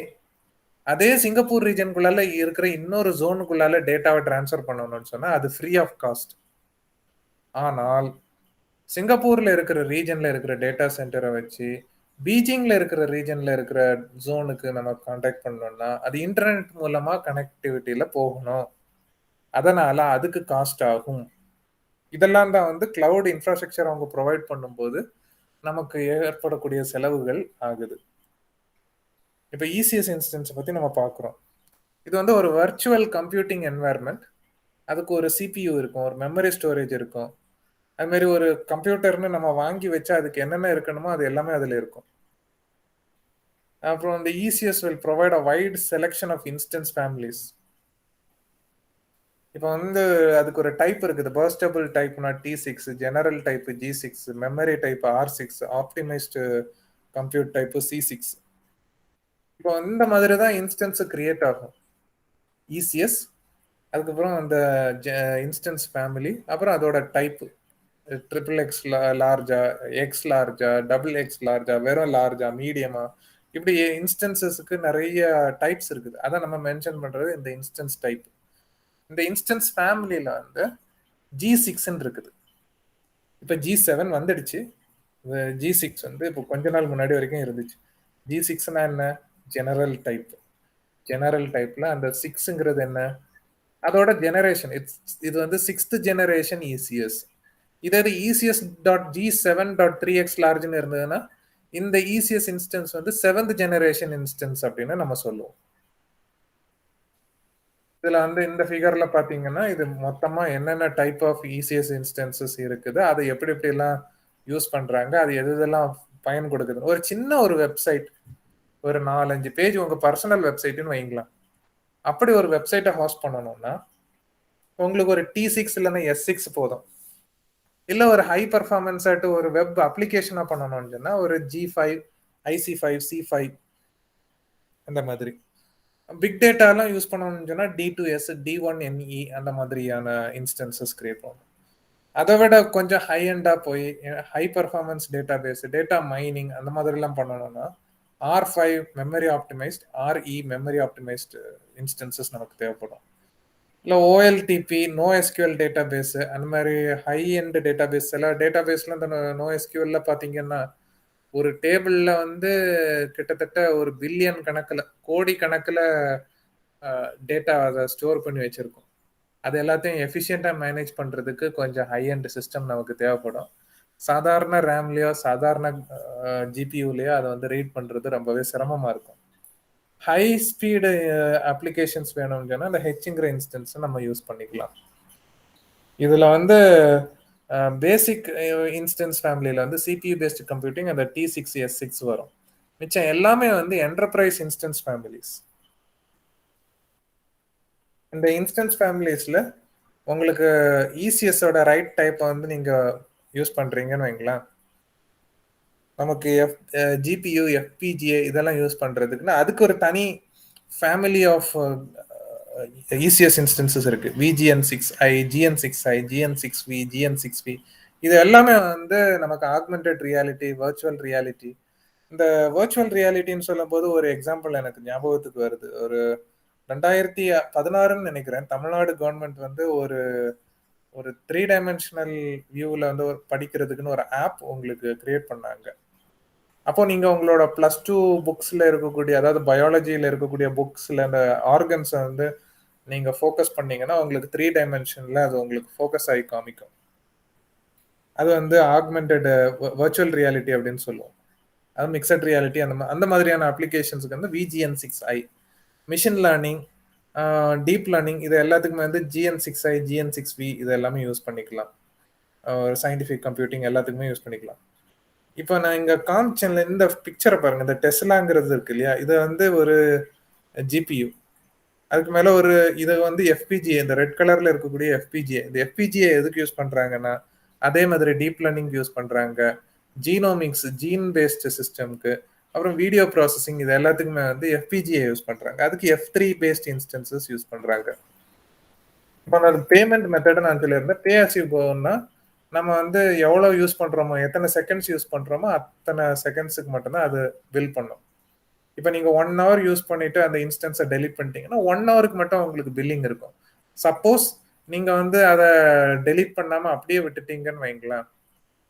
அதே சிங்கப்பூர் ரீஜனுக்குள்ளால இருக்கிற இன்னொரு ஜோனுக்குள்ளால டேட்டாவை டிரான்ஸ்ஃபர் பண்ணணும்னு சொன்னா அது ஃப்ரீ ஆஃப் காஸ்ட். ஆனால் சிங்கப்பூர்ல இருக்கிற ரீஜன்ல இருக்கிற டேட்டா சென்டரை வச்சு பீஜிங்ல இருக்கிற ரீஜன்ல இருக்கிற ஜோனுக்கு நம்ம கான்டாக்ட் பண்ணோம்னா அது இன்டர்நெட் மூலமா கனெக்டிவிட்டியில போகணும். அதனால அதுக்கு காஸ்ட் ஆகும். இதெல்லாம் தான் வந்து கிளவுட் இன்ஃப்ராஸ்ட்ரக்சர் அவங்க ப்ரொவைட் பண்ணும்போது நமக்கு ஏற்படக்கூடிய செலவுகள் ஆகுது. இப்போ இசிஎஸ் இன்ஸ்டன்ஸ் பற்றி நம்ம பார்க்குறோம். இது வந்து ஒரு வர்ச்சுவல் கம்ப்யூட்டிங் என்வாயர்மெண்ட். அதுக்கு ஒரு சிபியூ இருக்கும், ஒரு மெமரி ஸ்டோரேஜ் இருக்கும். அது மாதிரி ஒரு கம்ப்யூட்டர்னு நம்ம வாங்கி வச்சா அதுக்கு என்னென்ன இருக்கணுமோ அது எல்லாமே அதில் இருக்கும். அப்புறம் இந்த ECS will provide a wide selection of instance families. இப்போ வந்து அதுக்கு ஒரு டைப் இருக்குது, பர்ஸ்டபிள் டைப்னா T6, general type G6, memory type R6, optimised compute type C6. இப்போ இந்த மாதிரி தான் இன்ஸ்டன்ஸ் கிரியேட் ஆகும். இசிஎஸ், அதுக்கப்புறம் அந்த இன்ஸ்டன்ஸ் ஃபேமிலி, அப்புறம் அதோட டைப் XXX லார்ஜா, எக்ஸ் லார்ஜா, XX லார்ஜா, வெறும் லார்ஜா, மீடியமா, இப்படி இன்ஸ்டன்சஸ்க்கு நிறைய டைப்ஸ் இருக்குது. அதை நம்ம மென்ஷன் பண்றது இந்த இன்ஸ்டன்ஸ் டைப். இந்த இன்ஸ்டன்ஸ் ஃபேமிலியில் வந்து G6 இருக்குது. இப்போ G7 வந்துடுச்சு. G6 வந்து இப்போ கொஞ்ச நாள் முன்னாடி வரைக்கும் இருந்துச்சு. G6னா என்ன? General type. ஜெனரல் டைப்ல அந்த 6ங்கிறது என்ன? அதோட ஜெனரேஷன். இது வந்து 6th ஜெனரேஷன் இசிஎஸ். இதே இசிஎஸ் டாட் G7.3x லார்ஜ்னு இருந்ததுன்னா இந்த இசிஎஸ் இன்ஸ்டன்ஸ் வந்து 7th ஜெனரேஷன் இன்ஸ்டன்ஸ் அப்படின்னு நம்ம சொல்லுவோம். இதுல வந்து இந்த ஃபிகர்ல பாத்தீங்கன்னா இது மொத்தமா என்னென்ன டைப் ஆஃப் இசிஎஸ் இன்ஸ்டன்சஸ் இருக்குது, அதை எப்படி எப்படி எல்லாம் யூஸ் பண்றாங்க, அது எது எதெல்லாம் பயன் கொடுக்குது. ஒரு சின்ன ஒரு வெப்சைட், ஒரு 4-5 பேஜ் உங்க பர்சனல் வெப்சைட்னு வைங்களேன். அப்படி ஒரு வெப்சைட்டை ஹோஸ்ட் பண்ணணும்னா உங்களுக்கு ஒரு T6 இல்லைன்னா S6 போதும். இல்ல ஒரு ஹை பர்ஃபார்மன்ஸ் ஆட்டு ஒரு வெப் அப்ளிகேஷனா பண்ணணும்னு சொன்னா ஒரு G5, IC5, C5 அந்த மாதிரி. பிக் டேட்டாலாம் யூஸ் பண்ணணும்னு சொன்னா D2S, D1NE அந்த மாதிரியான இன்ஸ்டன்சஸ் கிரியேட் பண்ணணும். அதை விட கொஞ்சம் ஹை எண்டா போய் high performance database, data mining அந்த மாதிரிலாம் பண்ணணும்னா R5 memory optimised, RE memory optimised instances நமக்கு தேவைப்படும். இல்லை OLTP, NoSQL டேட்டா பேஸ், அந்த மாதிரி ஹை எண்ட் டேட்டா பேஸ். சில டேட்டா பேஸ்ல இந்த NoSQL பார்த்தீங்கன்னா ஒரு டேபிள்ல வந்து கிட்டத்தட்ட ஒரு பில்லியன் கணக்குல, கோடி கணக்குல டேட்டா அதை ஸ்டோர் பண்ணி வச்சிருக்கோம். அது எல்லாத்தையும் எஃபிஷியண்டா மேனேஜ் பண்றதுக்கு கொஞ்சம் ஹை எண்ட் சிஸ்டம் நமக்கு தேவைப்படும். சாதாரண ரேம்லயோ சாதாரண ஜிபியூலயோ அதை வந்து ரீட் பண்றது ரொம்பவே சிரமமா இருக்கும். ஹை ஸ்பீடு அப்ளிகேஷன்ஸ் வேணும்னு சொன்னா இந்த ஹெச்ங்கிற இன்ஸ்டன்ஸ் நம்ம யூஸ் பண்ணிக்கலாம். இதுல வந்து பேசிக் இன்ஸ்டன்ஸ் ஃபேமிலியில வந்து CPU பேஸ்ட் கம்ப்யூட்டிங் அந்த T6, S6 வரும். மிச்சம் எல்லாமே வந்து என்டர்பிரைஸ் இன்ஸ்டன்ஸ் ஃபேமிலிஸ். இந்த இன்ஸ்டன்ஸ் ஃபேமிலிஸ்ல உங்களுக்கு ECSோட ரைட் டைப்பை வந்து நீங்க யூஸ் பண்றீங்கன்னு வைங்களேன். நமக்கு GPU, FPGA இதெல்லாம் யூஸ் பண்றதுக்குன்னா அதுக்கு ஒரு தனி ஃபேமிலி ஆஃப் ECS இன்ஸ்டன்சஸ் இருக்கு. VGN6i, GN6i, GN6V, GN6V. இது எல்லாமே வந்து நமக்கு ஆக்மெண்டட் ரியாலிட்டி, வர்ச்சுவல் ரியாலிட்டி. இந்த வர்ச்சுவல் ரியாலிட்டின்னு சொல்லும் போது ஒரு எக்ஸாம்பிள் எனக்கு ஞாபகத்துக்கு வருது. ஒரு 2016 நினைக்கிறேன், தமிழ்நாடு கவர்மெண்ட் வந்து ஒரு 3 டைமென்ஷனல் வியூவில் வந்து ஒரு படிக்கிறதுக்குன்னு ஒரு ஆப் உங்களுக்கு கிரியேட் பண்ணாங்க. அப்போ நீங்க உங்களோட +2 புக்ஸ்ல இருக்கக்கூடிய, அதாவது பயாலஜியில இருக்கக்கூடிய புக்ஸ்ல அந்த ஆர்கன்ஸை வந்து நீங்க ஃபோக்கஸ் பண்ணீங்கன்னா உங்களுக்கு 3 டைமென்ஷன்ல அது உங்களுக்கு ஃபோக்கஸ் ஆகி காமிக்கும். அது வந்து ஆக்மெண்டட் வர்ச்சுவல் ரியாலிட்டி அப்படின்னு சொல்லுவோம். அது மிக்சட் ரியாலிட்டி அந்த மாதிரியான அப்ளிகேஷன்ஸுக்கு வந்து VGN6i. Machine learning, deep learning, இது எல்லாத்துக்குமே வந்து GN6i, GN6V இது எல்லாமே யூஸ் பண்ணிக்கலாம். சயின்டிஃபிக் கம்ப்யூட்டிங் எல்லாத்துக்குமே யூஸ் பண்ணிக்கலாம். இப்போ நான் இங்க காமிச்சேன்ல இந்த பிக்சரை பாருங்க, இந்த டெஸ்லாங்கிறது இருக்கு இல்லையா, இது வந்து ஒரு GPU. அதுக்கு மேல ஒரு இது வந்து FPGA, இந்த ரெட் கலர்ல இருக்கக்கூடிய FPGA. இந்த FPGA எதுக்கு யூஸ் பண்றாங்கன்னா அதே மாதிரி டீப் லேர்னிங் யூஸ் பண்றாங்க, ஜீனோமிக்ஸ், ஜீன் பேஸ்ட் சிஸ்டம்க்கு, அப்புறம் வீடியோ ப்ராசஸிங், இது எல்லாத்துக்குமே வந்து FPGA யூஸ் பண்றாங்க. அதுக்கு F3 பேஸ்ட் இன்ஸ்டன்சஸ் யூஸ் பண்றாங்க. இப்போ நான் பேமெண்ட் மெத்தட் நான் சொல்லியிருந்தேன். பே ஆஸ் யூ கோன்னா நம்ம வந்து எவ்வளோ யூஸ் பண்றோமோ, எத்தனை செகண்ட்ஸ் யூஸ் பண்றோமோ அத்தனை செகண்ட்ஸுக்கு மட்டும்தான் அது பில் பண்ணும். இப்போ நீங்க 1 hour யூஸ் பண்ணிட்டு அந்த இன்ஸ்டன்ஸை டெலிட் பண்ணிட்டீங்கன்னா 1 hourக்கு மட்டும் உங்களுக்கு பில்லிங் இருக்கும். சப்போஸ் நீங்க வந்து அதை டெலிட் பண்ணாம அப்படியே விட்டுட்டீங்கன்னு வைங்களேன்,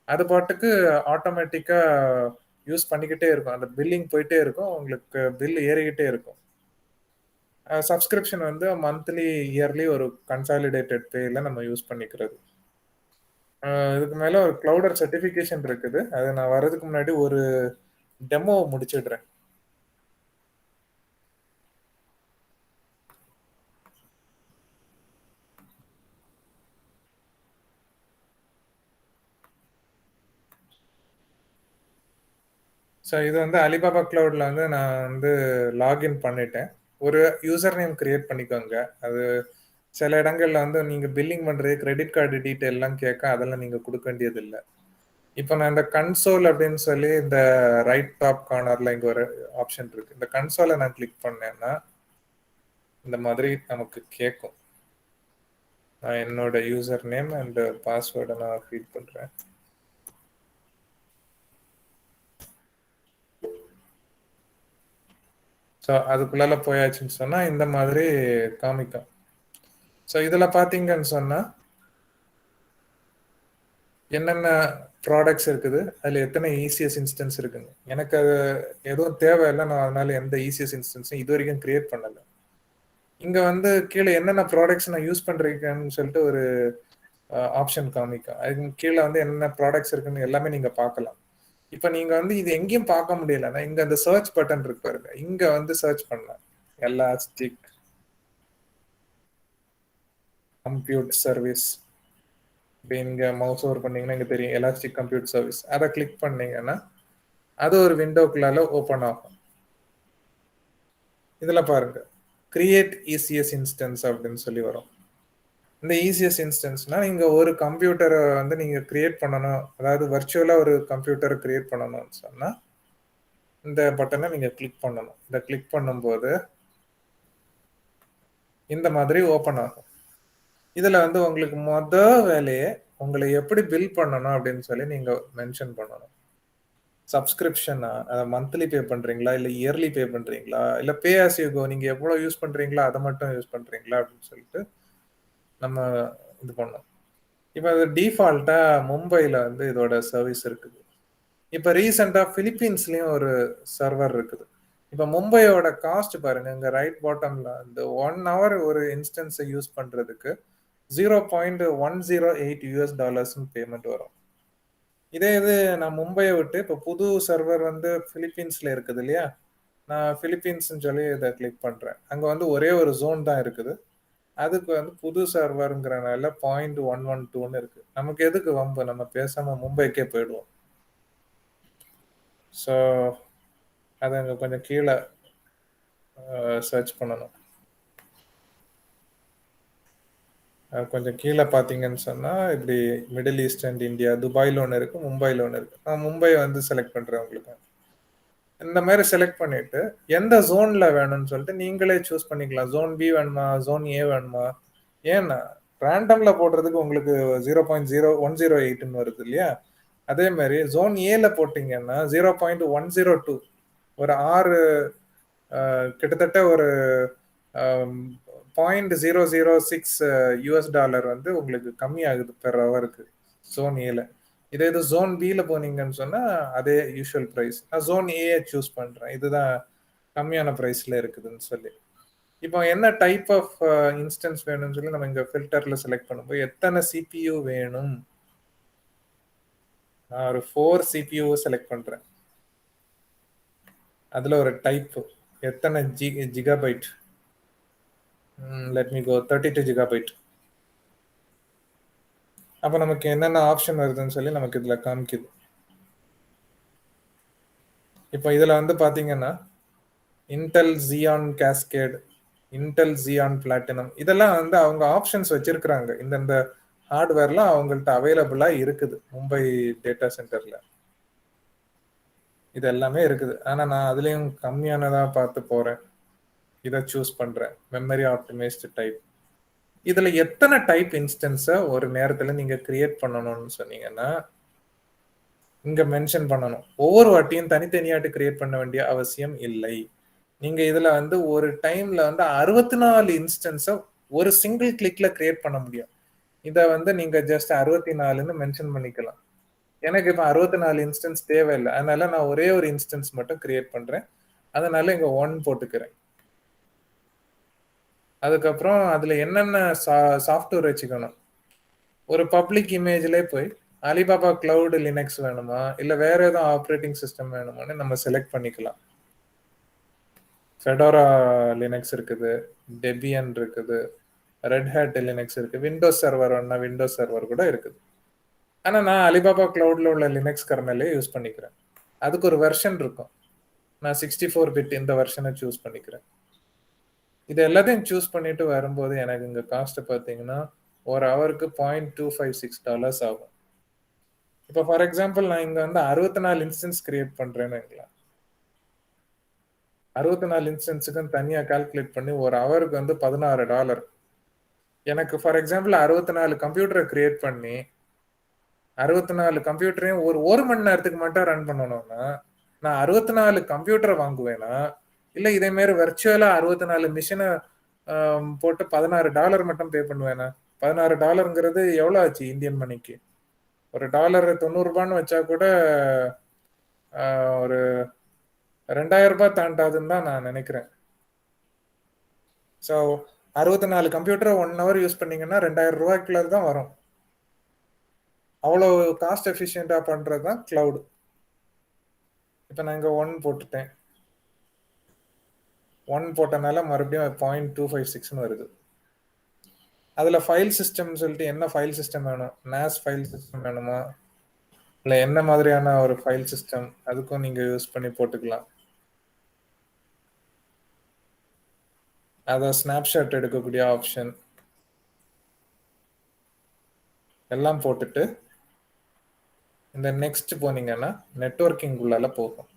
அது பாட்டுக்கு ஆட்டோமேட்டிக்கா யூஸ் பண்ணிக்கிட்டே இருக்கும், அந்த பில்லிங் போயிட்டே இருக்கும், உங்களுக்கு பில் ஏறிக்கிட்டே இருக்கும். சப்ஸ்கிரிப்ஷன் வந்து மந்த்லி, இயர்லி ஒரு கன்சாலிடேட்டட் பேல நம்ம யூஸ் பண்ணிக்கிறது. இதுக்கு மேல ஒரு கிளவுடர் சர்டிஃபிகேஷன் இருக்குது. அது நான் வர்றதுக்கு முன்னாடி ஒரு டெமோ முடிச்சிடுறேன். ஸோ இது வந்து அலிபாபா கிளவுட்ல வந்து நான் வந்து லாகின் பண்ணிட்டேன். ஒரு யூசர் நேம் கிரியேட் பண்ணிக்கோங்க. அது சில இடங்கள்ல வந்து நீங்க பில்லிங் பண்றது, கிரெடிட் கார்டு டீட்டெயில் எல்லாம் கேட்க, அதெல்லாம் நீங்க கொடுக்க வேண்டியது இல்லை. இப்போ நான் இந்த கன்சோல் அப்படின்னு சொல்லி இந்த ரைட் டாப் கார்னர்ல இங்க ஒரு ஆப்ஷன் இருக்கு. இந்த கன்சோலை நான் கிளிக் பண்ணேன்னா இந்த மாதிரி நமக்கு கேட்கும். நான் என்னோட யூசர் நேம் அண்ட் பாஸ்வேர்டை நான் ஃபீட் பண்றேன். ஸோ அதுக்குள்ளால போயாச்சுன்னு சொன்னா இந்த மாதிரி காமிக்கும். ஸோ இதுல பாத்தீங்கன்னு சொன்னா என்னென்ன ப்ராடக்ட்ஸ் இருக்குது, அதுல எத்தனை ECS இன்ஸ்டன்ஸ் இருக்குங்க. எனக்கு அது எதுவும் தேவையில்லை, நான் அதனால எந்த ECS இன்ஸ்டன்ஸும் இது வரைக்கும் கிரியேட் பண்ணலை. இங்க வந்து கீழே என்னென்ன ப்ராடக்ட்ஸ் நான் யூஸ் பண்றீங்கன்னு சொல்லிட்டு ஒரு ஆப்ஷன் காமிக்கும். அதுக்கு கீழே வந்து என்னென்ன ப்ராடக்ட்ஸ் இருக்குன்னு எல்லாமே நீங்க பார்க்கலாம். இப்போ நீங்க வந்து இது எங்கேயும் பார்க்க முடியலன்னா இங்க அந்த சர்ச் பட்டன் இருக்கு பாருங்க, இங்க வந்து சர்ச் பண்ணலாம். Elastic compute service. இப்போ இங்கே மவுஸ் ஓவர் பண்ணீங்கன்னா இங்கே தெரியும் எலாஸ்டிக் கம்ப்யூட் சர்வீஸ். அதை கிளிக் பண்ணீங்கன்னா அது ஒரு விண்டோக்குள்ளால ஓப்பன் ஆகும். இதில் பாருங்க கிரியேட் இசிஎஸ் இன்ஸ்டன்ஸ் அப்படின்னு சொல்லி வரும். இந்த இசிஎஸ் இன்ஸ்டன்ஸ்னா நீங்கள் ஒரு கம்ப்யூட்டரை வந்து நீங்கள் கிரியேட் பண்ணணும், அதாவது வர்ச்சுவலாக ஒரு கம்ப்யூட்டரை கிரியேட் பண்ணணும்னு சொன்னால் இந்த பட்டனை நீங்கள் கிளிக் பண்ணணும். இதை கிளிக் பண்ணும்போது இந்த மாதிரி ஓப்பன் ஆகும். இதில் வந்து உங்களுக்கு வேலையே உங்களை எப்படி பில் பண்ணணும் அப்படின்னு சொல்லி நீங்கள் மென்ஷன் பண்ணணும். சப்ஸ்கிரிப்ஷனா, மந்த்லி பே பண்ணுறீங்களா, இல்லை இயர்லி பே பண்ணுறீங்களா, இல்லை பே ஆஸ் யூ கோ, நீங்கள் எவ்வளோ யூஸ் பண்ணுறீங்களா அதை மட்டும் யூஸ் பண்ணுறீங்களா அப்படின்னு சொல்லிட்டு நம்ம இது பண்ணோம். இப்போ அது டிஃபால்ட்டாக மும்பையில் வந்து இதோட சர்வீஸ் இருக்குது. இப்போ ரீசெண்டாக ஃபிலிப்பீன்ஸ்லேயும் ஒரு சர்வர் இருக்குது. இப்போ மும்பையோட காஸ்ட் பாருங்க, இங்கே ரைட் பாட்டமில் இந்த 1 hour ஒரு இன்ஸ்டன்ஸை யூஸ் பண்ணுறதுக்கு $0.108 பேமெண்ட் வரும். இதே இது நான் மும்பையை விட்டு இப்போ புது சர்வர் வந்து பிலிப்பீன்ஸில் இருக்குது இல்லையா, நான் பிலிப்பீன்ஸ்ன்னு சொல்லி இதை கிளிக் பண்ணுறேன். அங்கே வந்து ஒரே ஒரு ஜோன் தான் இருக்குது. அதுக்கு வந்து புது சர்வருங்கிறனால 0.112 இருக்கு. நமக்கு எதுக்கு வம்பு, நம்ம பேசாமல் மும்பைக்கே போயிடுவோம். ஸோ அதை அங்கே கொஞ்சம் கீழே சர்ச் பண்ணணும். கொஞ்சம் கீழே பார்த்தீங்கன்னு சொன்னால் இப்படி மிடில் ஈஸ்ட் அண்ட் இந்தியா, துபாயில் ஒன்று இருக்குது, மும்பையில் ஒன்று இருக்குது. நான் மும்பை வந்து செலக்ட் பண்ணுறேன். உங்களுக்கு இந்த மாதிரி செலக்ட் பண்ணிவிட்டு எந்த ஜோனில் வேணும்னு சொல்லிட்டு நீங்களே சூஸ் பண்ணிக்கலாம். ஜோன் பி வேணுமா, ஜோன் ஏ வேணுமா. ஏன்னா ரேண்டமில் போடுறதுக்கு உங்களுக்கு 0.0108 வருது இல்லையா, அதே மாதிரி ஜோன் ஏல போட்டிங்கன்னா 0.102, ஒரு 6 கிட்டத்தட்ட ஒரு $0.006 வந்து உங்களுக்கு கம்மியாகுது பெர் ஹவருக்கு ஜோன் ஏல. இதே இது ஜோன் பியில் போனீங்கன்னு சொன்னால் அதே யூஷுவல் ப்ரைஸ். நான் ஜோன் ஏ சூஸ் பண்ணுறேன், இதுதான் கம்மியான ப்ரைஸில் இருக்குதுன்னு சொல்லி. இப்போ என்ன டைப் ஆஃப் இன்ஸ்டன்ஸ் வேணும்னு சொல்லி நம்ம இங்கே ஃபில்டரில் செலக்ட் பண்ணும்போது எத்தனை சிபியூ வேணும், நான் ஒரு 4 சிபியூ செலக்ட் பண்ணுறேன். அதில் ஒரு டைப் எத்தனை gigabyte, let me go 32 gigabyte. அப்போ நமக்கு என்னென்ன ஆப்ஷன் வருதுன்னு சொல்லி நமக்கு இதில் காமிக்குது. இப்போ இதில் வந்து பார்த்தீங்கன்னா Intel Ziyan cascade, Intel Ziyan platinum, இதெல்லாம் வந்து அவங்க ஆப்ஷன்ஸ் வச்சிருக்கிறாங்க. இந்தந்த ஹார்ட்வேர்லாம் அவங்கள்ட்ட அவைலபிளாக இருக்குது மும்பை டேட்டா சென்டரில். இது எல்லாமே இருக்குது. ஆனால் நான் அதுலேயும் கம்மியானதாக பார்த்து போகிறேன், இதை சூஸ் பண்ணுறேன், மெமரி ஆப்டிமைஸ்டு டைப். இதில் எத்தனை டைப் இன்ஸ்டன்ஸை ஒரு நேரத்தில் நீங்கள் கிரியேட் பண்ணணும்னு சொன்னீங்கன்னா இங்கே மென்ஷன் பண்ணணும். ஒவ்வொரு வாட்டியும் தனித்தனியாட்டு கிரியேட் பண்ண வேண்டிய அவசியம் இல்லை. நீங்கள் இதில் வந்து ஒரு டைமில் வந்து 64 இன்ஸ்டன்ஸை ஒரு சிங்கிள் கிளிக்கில் கிரியேட் பண்ண முடியும். இதை வந்து நீங்கள் ஜஸ்ட் 64ன்னு மென்ஷன் பண்ணிக்கலாம். எனக்கு இப்போ 64 இன்ஸ்டன்ஸ் தேவையில்லை, அதனால நான் ஒரே ஒரு இன்ஸ்டன்ஸ் மட்டும் கிரியேட் பண்ணுறேன். அதனால இங்கே 1 போட்டுக்கிறேன். அதுக்கப்புறம் அதில் என்னென்ன சாஃப்ட்வேர் வச்சுக்கணும், ஒரு பப்ளிக் இமேஜ்லேயே போய் அலிபாபா கிளவுட் லினக்ஸ் வேணுமா இல்லை வேற ஏதாவது ஆப்ரேட்டிங் சிஸ்டம் வேணுமான்னு நம்ம செலக்ட் பண்ணிக்கலாம். ஃபெடோரா லினக்ஸ் இருக்குது, டெபியன் இருக்குது, ரெட் ஹேட் லினக்ஸ் இருக்குது, விண்டோஸ் சர்வர் வேணும்னா விண்டோஸ் சர்வர் கூட இருக்குது. ஆனால் நான் அலிபாபா கிளவுடில் உள்ள லினக்ஸ் கர்னலே யூஸ் பண்ணிக்கிறேன். அதுக்கு ஒரு வெர்ஷன் இருக்கும், நான் 64 பிட் இந்த வெர்ஷனை சூஸ் பண்ணிக்கிறேன். இது எல்லாத்தையும் சூஸ் பண்ணிட்டு வரும்போது எனக்கு இங்கே காஸ்ட்டை பார்த்தீங்கன்னா ஒரு ஹவருக்கு $0.256 ஆகும். இப்போ ஃபார் எக்ஸாம்பிள் நான் இங்கே வந்து 64 இன்ஸ்டன்ஸ் கிரியேட் பண்ணுறேன்னு, 64 இன்ஸ்டன்ஸுக்கும் தனியாக கால்குலேட் பண்ணி ஒரு ஹவருக்கு வந்து $16. எனக்கு ஃபார் எக்ஸாம்பிள் 64 கம்ப்யூட்டரை கிரியேட் பண்ணி 64 கம்ப்யூட்டரையும் ஒரு மணி நேரத்துக்கு மட்டும் ரன் பண்ணணும்னா நான் 64 கம்ப்யூட்டரை வாங்குவேனா, இல்லை இதே மாதிரி வர்ச்சுவலாக 64 மிஷினை போட்டு $16 மட்டும் பே பண்ணுவேனா? $16ங்கிறது எவ்வளோ ஆச்சு இந்தியன் மணிக்கு? ஒரு டாலர் 90 ரூபான்னு வச்சா கூட ஒரு 2000 ரூபாய் தாண்டாதுன்னு தான் நான் நினைக்கிறேன். ஸோ 64 கம்ப்யூட்டரை 1 hour யூஸ் பண்ணீங்கன்னா 2000 ரூபாய்க்குள்ள தான் வரும். அவ்வளோ காஸ்ட் எஃபிஷியண்டாக பண்ணுறது தான் கிளவுடு. இப்போ நான் இங்கே 1 போட்டுட்டேன். 1 போட்டனால மறுபடியும் 0.256ன்னு வருது. அதில் ஃபைல் சிஸ்டம்னு சொல்லிட்டு என்ன ஃபைல் சிஸ்டம் வேணும், NAS ஃபைல் சிஸ்டம் வேணுமா, இல்லை என்ன மாதிரியான ஒரு ஃபைல் சிஸ்டம், அதுக்கும் நீங்கள் யூஸ் பண்ணி போட்டுக்கலாம். அதை ஸ்னாப்ஷாட் எடுக்கக்கூடிய ஆப்ஷன் எல்லாம் போட்டுட்டு இந்த நெக்ஸ்ட் போனீங்கன்னா நெட்வொர்க்கிங் உள்ளால போகும்.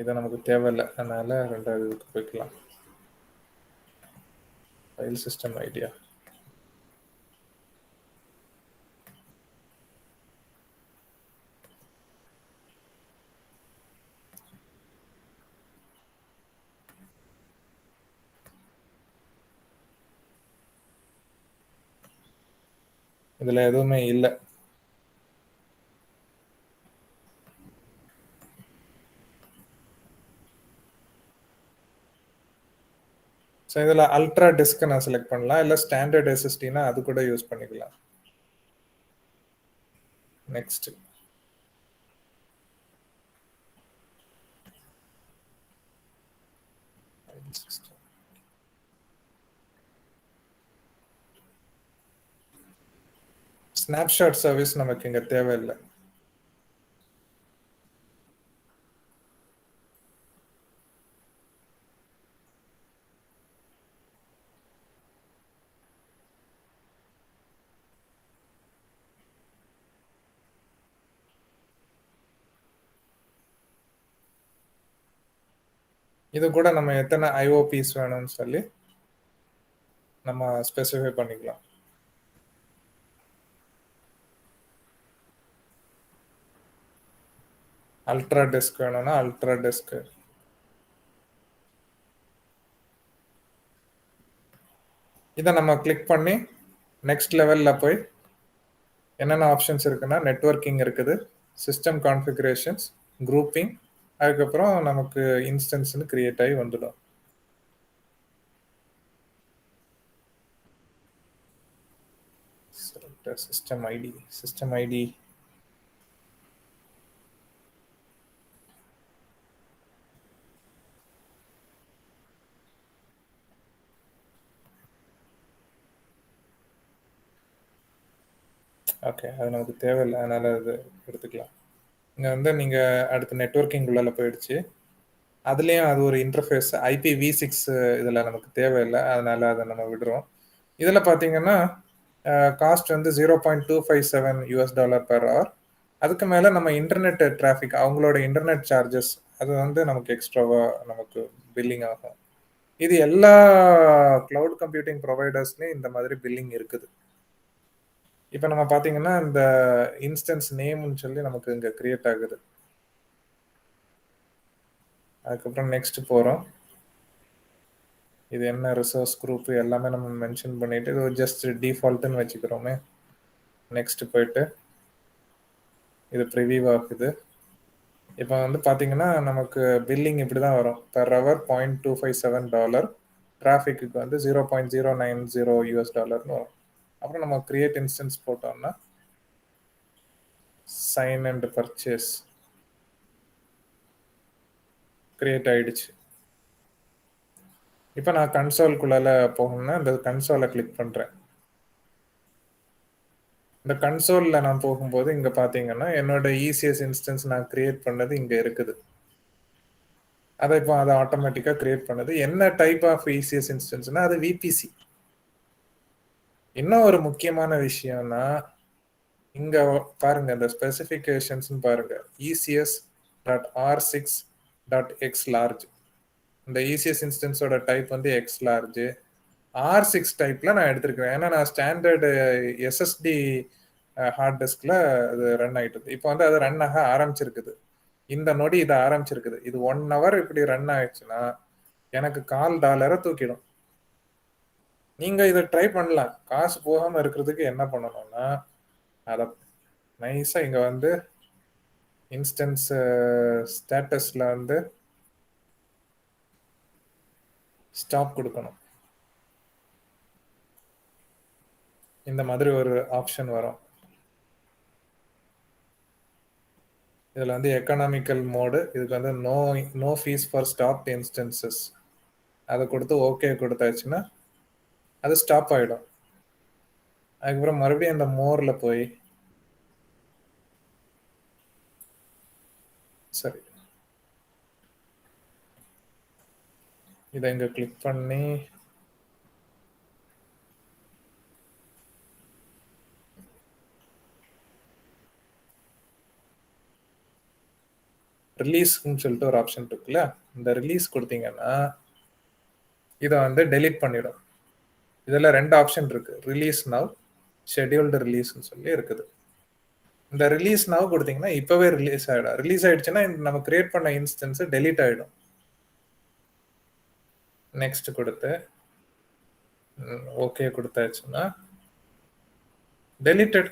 இது நமக்கு தேவையில்லை, அதனால ரெண்டாவது இதுக்கு போய்க்கலாம். File system idea. இதுல எதுவுமே இல்லை. ஸோ இதில் அல்ட்ரா டிஸ்க் நான் செலக்ட் பண்ணலாம், இல்லை ஸ்டாண்டர்ட் எஸ்எஸ்டினா அது கூட யூஸ் பண்ணிக்கலாம். நெக்ஸ்ட் ஸ்னாப்ஷாட் சர்வீஸ் நமக்கு இங்க தேவையில்லை. இது கூட நம்ம எத்தனை ஐஓபிஸ் வேணும்னு சொல்லி நம்ம ஸ்பெசிஃபை பண்ணிக்கலாம். அல்ட்ரா டெஸ்க் வேணும்னா அல்ட்ரா டெஸ்க். இதை நம்ம கிளிக் பண்ணி நெக்ஸ்ட் லெவலில் போய் என்னென்ன ஆப்ஷன்ஸ் இருக்குன்னா நெட்வொர்க்கிங் இருக்குது, சிஸ்டம் கான்ஃபிகரேஷன்ஸ், குரூப்பிங், அதுக்கப்புறம் நமக்கு இன்ஸ்டன்ஸ்னு கிரியேட் ஆகி வந்துடும். சிஸ்டம் ஐடி ஓகே, அது நமக்கு தேவையில்லை, அதனால அது எடுத்துக்கலாம். இங்கே வந்து நீங்கள் அடுத்து நெட்வொர்க்கிங் உள்ளால போயிடுச்சு. அதுலேயும் அது ஒரு இன்டர்ஃபேஸ் IPv6 இதில் நமக்கு தேவையில்லை, அதனால அதை நம்ம விடுறோம். இதில் பார்த்தீங்கன்னா காஸ்ட் வந்து $0.257 பெர் ஹவர். அதுக்கு மேலே நம்ம இன்டர்நெட் டிராஃபிக், அவங்களோட இன்டர்நெட் சார்ஜஸ், அது வந்து நமக்கு எக்ஸ்ட்ராவாக நமக்கு பில்லிங் ஆகும். இது எல்லா கிளவுட் கம்ப்யூட்டிங் ப்ரொவைடர்ஸ்லேயும் இந்த மாதிரி பில்லிங் இருக்குது. இப்போ நம்ம பார்த்தீங்கன்னா இந்த இன்ஸ்டன்ஸ் நேம்னு சொல்லி நமக்கு இங்கே கிரியேட் ஆகுது. அதுக்கப்புறம் நெக்ஸ்ட் போகிறோம். இது என்ன ரிசோர்ஸ் குரூப் எல்லாமே நம்ம மென்ஷன் பண்ணிட்டு இது ஜஸ்ட் டிஃபால்ட்டுன்னு வச்சுக்கிறோமே. நெக்ஸ்ட் போயிட்டு இது ப்ரிவியூ ஆகுது. இப்போ வந்து பார்த்தீங்கன்னா நமக்கு பில்லிங் இப்படி தான் வரும். பெர் ஹவர் $0.257, டிராஃபிக்கு வந்து $0.090 வரும். அப்புறம் நம்ம கிரியேட் இன்ஸ்டன்ஸ் போட்டோம்னா சைன் அண்ட் பர்ச்சேஸ் கிரியேட் ஆயிடுச்சு. இப்போ நான் கன்சோல்குள்ளால போகணும்னா இந்த கன்சோலை கிளிக் பண்ணுறேன். இந்த கன்சோலில் நான் போகும்போது இங்கே பார்த்தீங்கன்னா என்னோட ECS இன்ஸ்டன்ஸ் நான் கிரியேட் பண்ணது இங்கே இருக்குது. அதை இப்போ அதை ஆட்டோமேட்டிக்காக கிரியேட் பண்ணது. என்ன டைப் ஆஃப் ECS இன்ஸ்டன்ஸ்னா அது VPC. இன்னும் ஒரு முக்கியமான விஷயம்னா இங்கே பாருங்க, இந்த ஸ்பெசிஃபிகேஷன்ஸ் பாருங்க, ECS.R6.X large. இந்த ECS இன்ஸ்டன்ஸோட டைப் வந்து X large. R6 டைப்ல நான் எடுத்திருக்கிறேன், ஏன்னா நான் ஸ்டாண்டர்டு SSD ஹார்ட் டிஸ்கில் அது ரன் ஆகிட்டு. இப்போ வந்து அது ரன் ஆக ஆரம்பிச்சிருக்குது. இந்த நொடி இதை ஆரம்பிச்சிருக்குது. இது 1 hour இப்படி ரன் ஆயிடுச்சுன்னா எனக்கு $1 தூக்கிடும். நீங்கள் இதை ட்ரை பண்ணலாம். காசு போகாமல் இருக்கிறதுக்கு என்ன பண்ணணும்னா அதை நைஸாக இங்கே வந்து இன்ஸ்டன்ஸ் ஸ்டேட்டஸில் வந்து ஸ்டாப் கொடுக்கணும். இந்த மாதிரி ஒரு ஆப்ஷன் வரும். இதில் வந்து எக்கனாமிக்கல் மோடு, இதுக்கு வந்து no fees for stopped instances. அதை கொடுத்து ஓகே கொடுத்தாச்சுன்னா அது ஸ்டாப் ஆகிடும். அதுக்கப்புறம் மறுபடியும் அந்த மோரில் போய் சரி இதை இங்கே கிளிக் பண்ணி ரிலீஸ்ன்னு சொல்லிட்டு ஒரு ஆப்ஷன் இருக்குல்ல, இந்த ரிலீஸ் கொடுத்தீங்கன்னா இதை வந்து டெலீட் பண்ணிடும். இதில் 2 ஆப்ஷன் இருக்கு, ரிலீஸ் நவ், ஷெட்யூல்டு ரிலீஸ்ன்னு சொல்லி இருக்குது. இந்த ரிலீஸ் நவ் கொடுத்தீங்கன்னா இப்போவே ரிலீஸ் ஆகிடும். ரிலீஸ் ஆகிடுச்சுன்னா நம்ம கிரியேட் பண்ண இன்ஸ்டன்ஸு டெலீட் ஆகிடும். நெக்ஸ்ட் கொடுத்து ஓகே கொடுத்தாச்சுன்னா டெலிட்டட்.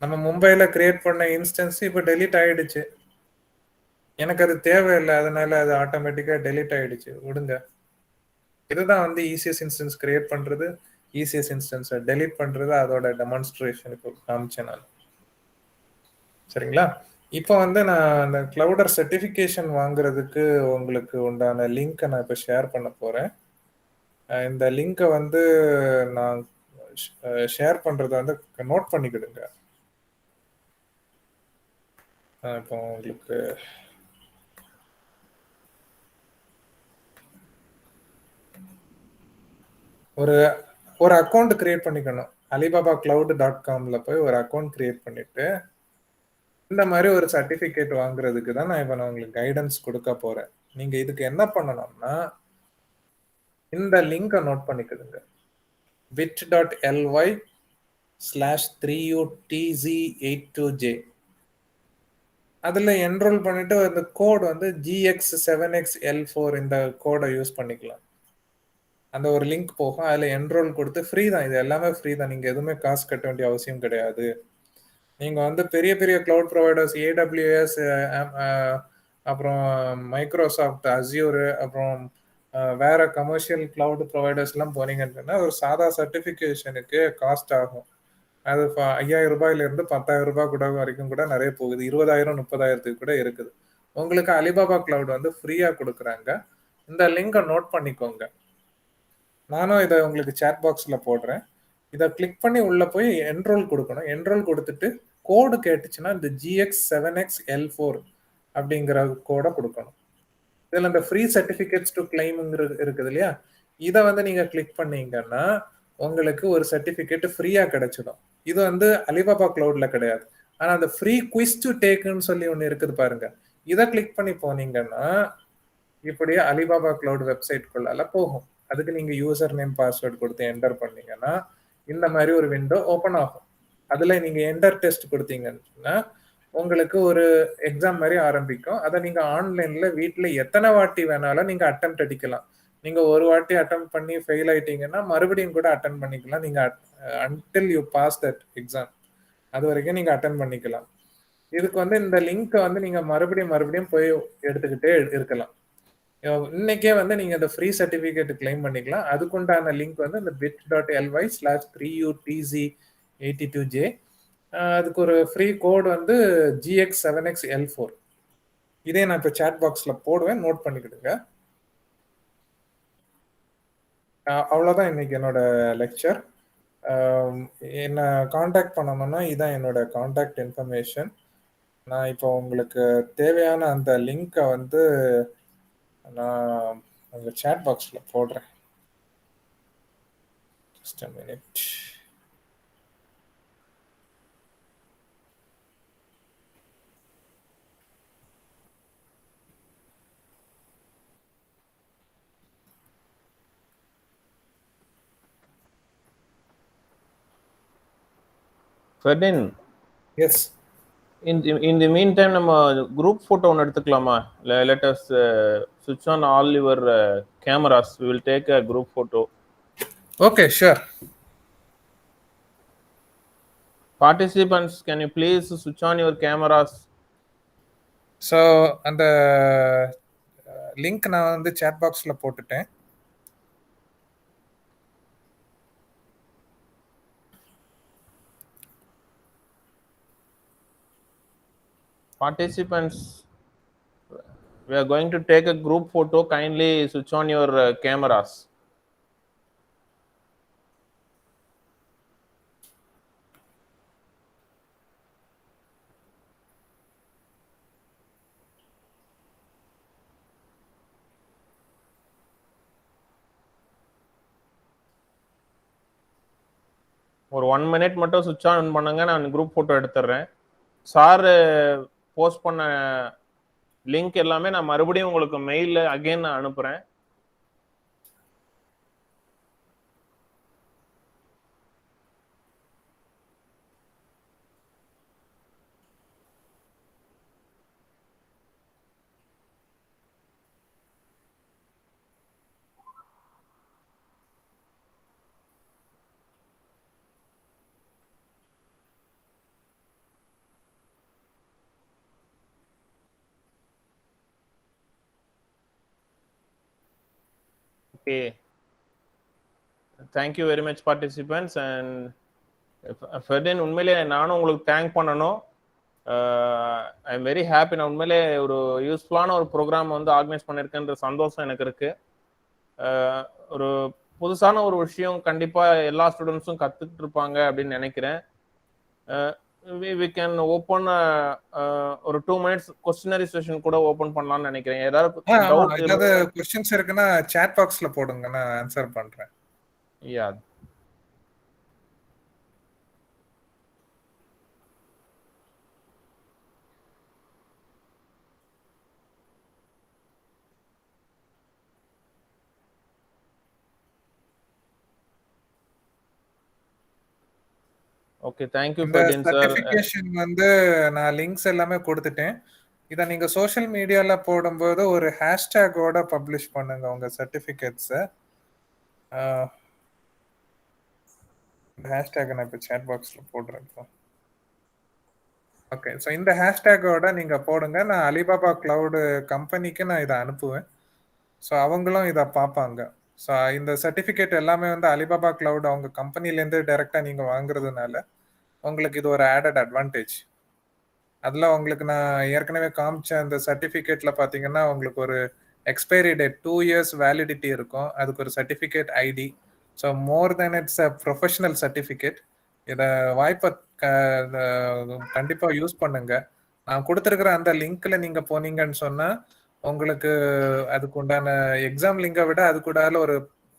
நம்ம மும்பையில் கிரியேட் பண்ண இன்ஸ்டன்ஸ் இப்போ டெலீட் ஆகிடுச்சு. எனக்கு அது தேவையில்லை, அதனால அது ஆட்டோமேட்டிக்காக டெலீட் ஆகிடுச்சு, விடுங்க. இதுதான் வந்து இசிஎஸ் இன்ஸ்டன்ஸ் கிரியேட் பண்ணுறது, இசிஎஸ் இன்ஸ்டன்ஸை டெலீட் பண்ணுறது, அதோட டெமான்ஸ்ட்ரேஷனுக்கு காமிச்சேன் நான். சரிங்களா? இப்போ வந்து நான் அந்த கிளவுடர் சர்டிஃபிகேஷன் வாங்குறதுக்கு உங்களுக்கு உண்டான லிங்க்கை நான் இப்போ ஷேர் பண்ண போகிறேன். இந்த லிங்கை வந்து நான் ஷேர் பண்ணுறதை வந்து நோட் பண்ணிக்கிடுங்க. இப்போ உங்களுக்கு ஒரு அக்கௌண்ட் கிரியேட் பண்ணிக்கணும். alibabacloud.comல போய் ஒரு அக்கௌண்ட் கிரியேட் பண்ணிட்டு இந்த மாதிரி ஒரு சர்டிஃபிகேட் வாங்குறதுக்கு தான் நான் இப்போ உங்களுக்கு கைடன்ஸ் கொடுக்க போகிறேன். நீங்கள் இதுக்கு என்ன பண்ணணும்னா இந்த லிங்கை நோட் பண்ணிக்கிடுங்க, bit.ly/3utz82j. அதில் என்ரோல் பண்ணிட்டு அந்த கோட் வந்து GX7XL4 இந்த கோடை யூஸ் பண்ணிக்கலாம். அந்த ஒரு லிங்க் போகும், அதில் என்ரோல் கொடுத்து ஃப்ரீ தான், இது எல்லாமே ஃப்ரீ தான், நீங்கள் எதுவுமே காசு கட்ட வேண்டிய அவசியம் கிடையாது. நீங்கள் வந்து பெரிய பெரிய க்ளவுட் ப்ரொவைடர்ஸ் AWS, அப்புறம் மைக்ரோசாஃப்ட் அஸ்யூரு, அப்புறம் வேற கமர்ஷியல் கிளவுட் ப்ரொவைடர்ஸ்லாம் போனீங்கன்னா ஒரு சாதா சர்டிஃபிகேஷனுக்கு காஸ்ட் ஆகும். அது 5000 ரூபாயிலிருந்து 10,000 ரூபாய் கூட வரைக்கும் கூட நிறைய போகுது, 20,000 30,000 கூட இருக்குது. உங்களுக்கு அலிபாபா கிளவுட் வந்து ஃப்ரீயாக கொடுக்குறாங்க. இந்த லிங்கை நோட் பண்ணிக்கோங்க. நானும் இதை உங்களுக்கு சேட் பாக்ஸில் போடுறேன். இதை கிளிக் பண்ணி உள்ளே போய் என்ரோல் கொடுக்கணும். என்ரோல் கொடுத்துட்டு கோடு கேட்டுச்சுன்னா இந்த GX7XL4 அப்படிங்கிற கோடை கொடுக்கணும். இதில் இந்த ஃப்ரீ சர்டிஃபிகேட்ஸ் டு கிளைம்ங்கிறது இருக்குது இல்லையா, இதை வந்து நீங்கள் கிளிக் பண்ணீங்கன்னா உங்களுக்கு ஒரு சர்டிஃபிகேட் ஃப்ரீயாக கிடைச்சிடும். இது வந்து அலிபாபா கிளவுடில் கிடையாது. ஆனால் அந்த ஃப்ரீ குவிஸ் டு டேக்குன்னு சொல்லி ஒன்று இருக்குது பாருங்க, இதை கிளிக் பண்ணி போனீங்கன்னா இப்படியே அலிபாபா கிளவுட் வெப்சைட்குள்ளால போகும். அதுக்கு நீங்கள் யூசர் நேம் பாஸ்வேர்டு கொடுத்து என்டர் பண்ணீங்கன்னா இந்த மாதிரி ஒரு விண்டோ ஓப்பன் ஆகும். அதில் நீங்கள் என்டர் டெஸ்ட் கொடுத்தீங்கன்னா உங்களுக்கு ஒரு எக்ஸாம் மாதிரி ஆரம்பிக்கும். அதை நீங்கள் ஆன்லைனில் வீட்டில் எத்தனை வாட்டி வேணாலும் நீங்கள் அட்டெம்ப்ட் அடிக்கலாம். நீங்கள் ஒரு வாட்டி அட்டெம்ப்ட் பண்ணி ஃபெயில் ஆயிட்டீங்கன்னா மறுபடியும் கூட அட்டன் பண்ணிக்கலாம். நீங்கள் until you pass that exam, அது வரைக்கும் நீங்கள் அட்டன் பண்ணிக்கலாம். இதுக்கு வந்து இந்த லிங்க்கை வந்து நீங்கள் மறுபடியும் போய் எடுத்துக்கிட்டே இருக்கலாம். இன்னைக்கே வந்து நீங்கள் இந்த ஃப்ரீ சர்டிஃபிகேட் கிளைம் பண்ணிக்கலாம். அதுக்குண்டான லிங்க் வந்து இந்த bit.ly/3utz82j. அதுக்கு ஒரு ஃப்ரீ கோட் வந்து GX7XL4. இதே நான் இப்போ சேட் பாக்ஸில் போடுவேன், நோட் பண்ணிக்கிடுங்க. அவ்வளோதான் இன்னைக்கு என்னோட லெக்சர். என்னை காண்டாக்ட் பண்ணணும்னா இதான் என்னோட காண்டாக்ட் இன்ஃபர்மேஷன். நான் இப்போ உங்களுக்கு தேவையான அந்த லிங்க்கை வந்து நான் உங்கள் சேட் பாக்ஸில் போடுறேன். Just a minute. Ferdin, Yes. in the meantime நம்ம group photo ஒன்று எடுத்துக்கலாமா? Let us switch on all your cameras. We will take a group photo. Okay, sure. Participants, can you please switch on your cameras? So அந்த லிங்க் நான் வந்து சேட் பாக்ஸில் போட்டுட்டேன். Participants, We are going to take a group photo. Kindly switch on your cameras. ஒரு 1 மினிட் மட்டும் சுவிட்ச் ஆன் பண்ணுங்க, நான் குரூப் போட்டோ எடுத்துடுறேன். சார் போஸ்ட் பண்ண லிங்க் எல்லாமே நான் மறுபடியும் உங்களுக்கு மெயில்ல அகைன் நான் அனுப்புறேன். Okay. Thank you very much participants. And ஃபெர்டின், உண்மையிலே நானும் உங்களுக்கு தேங்க் பண்ணணும். I am very happy. நான் உண்மையிலே ஒரு யூஸ்ஃபுல்லான ஒரு ப்ரோக்ராம் வந்து ஆர்கனைஸ் பண்ணியிருக்கேன்ற சந்தோஷம் எனக்கு இருக்கு. ஒரு புதுசான ஒரு விஷயம் கண்டிப்பா எல்லா ஸ்டூடெண்ட்ஸும் கத்துக்கிட்டு இருப்பாங்க அப்படின்னு நினைக்கிறேன். we can open ஒரு 2 minutes questionnaire செஷன் கூட ஓபன் பண்ணலாம்னு நினைக்கிறேன். ஏதாவது क्वेश्चंस இருக்குன்னா chat boxல போடுங்க, நான் ஆன்சர் பண்றேன். Yeah. Okay, thank you Ferdin sir. Certification வந்து நான் லிங்க்ஸ் எல்லாமே கொடுத்துட்டேன். இதை நீங்க சோஷியல் மீடியால போடும்போது ஒரு ஹேஷ்டேகோட பப்ளிஷ் பண்ணுங்க உங்க சர்டிஃபிகேட்ஸை. ஹேஷ்டேக் நான் இப்போ சேட் பாக்ஸ்ல போடுறேன். இப்போ ஓகே, ஸோ இந்த ஹேஷ்டேகோட நீங்க போடுங்க. நான் அலிபாபா கிளவுடு கம்பெனிக்கு நான் இதை அனுப்புவேன். ஸோ அவங்களும் இதை பார்ப்பாங்க. ஸோ இந்த சர்டிஃபிகேட் எல்லாமே வந்து அலிபாபா கிளவுட் அவங்க கம்பெனிலேருந்து டைரெக்டாக நீங்கள் வாங்குறதுனால உங்களுக்கு இது ஒரு ஆடட் அட்வான்டேஜ். அதில் உங்களுக்கு நான் ஏற்கனவே காமிச்ச அந்த சர்டிஃபிகேட்டில் பார்த்தீங்கன்னா உங்களுக்கு ஒரு எக்ஸ்பைரி டேட் 2 years வேலிடிட்டி இருக்கும். அதுக்கு ஒரு certificate ID. So more than it's a professional certificate. இதை வாய்ப்பை கண்டிப்பாக யூஸ் பண்ணுங்க. நான் கொடுத்துருக்குற அந்த லிங்க்ல நீங்கள் போனீங்கன்னு சொன்னால் உங்களுக்கு அதுக்கு உண்டான எக்ஸாம் லிங்கை விட அது கூட ஒரு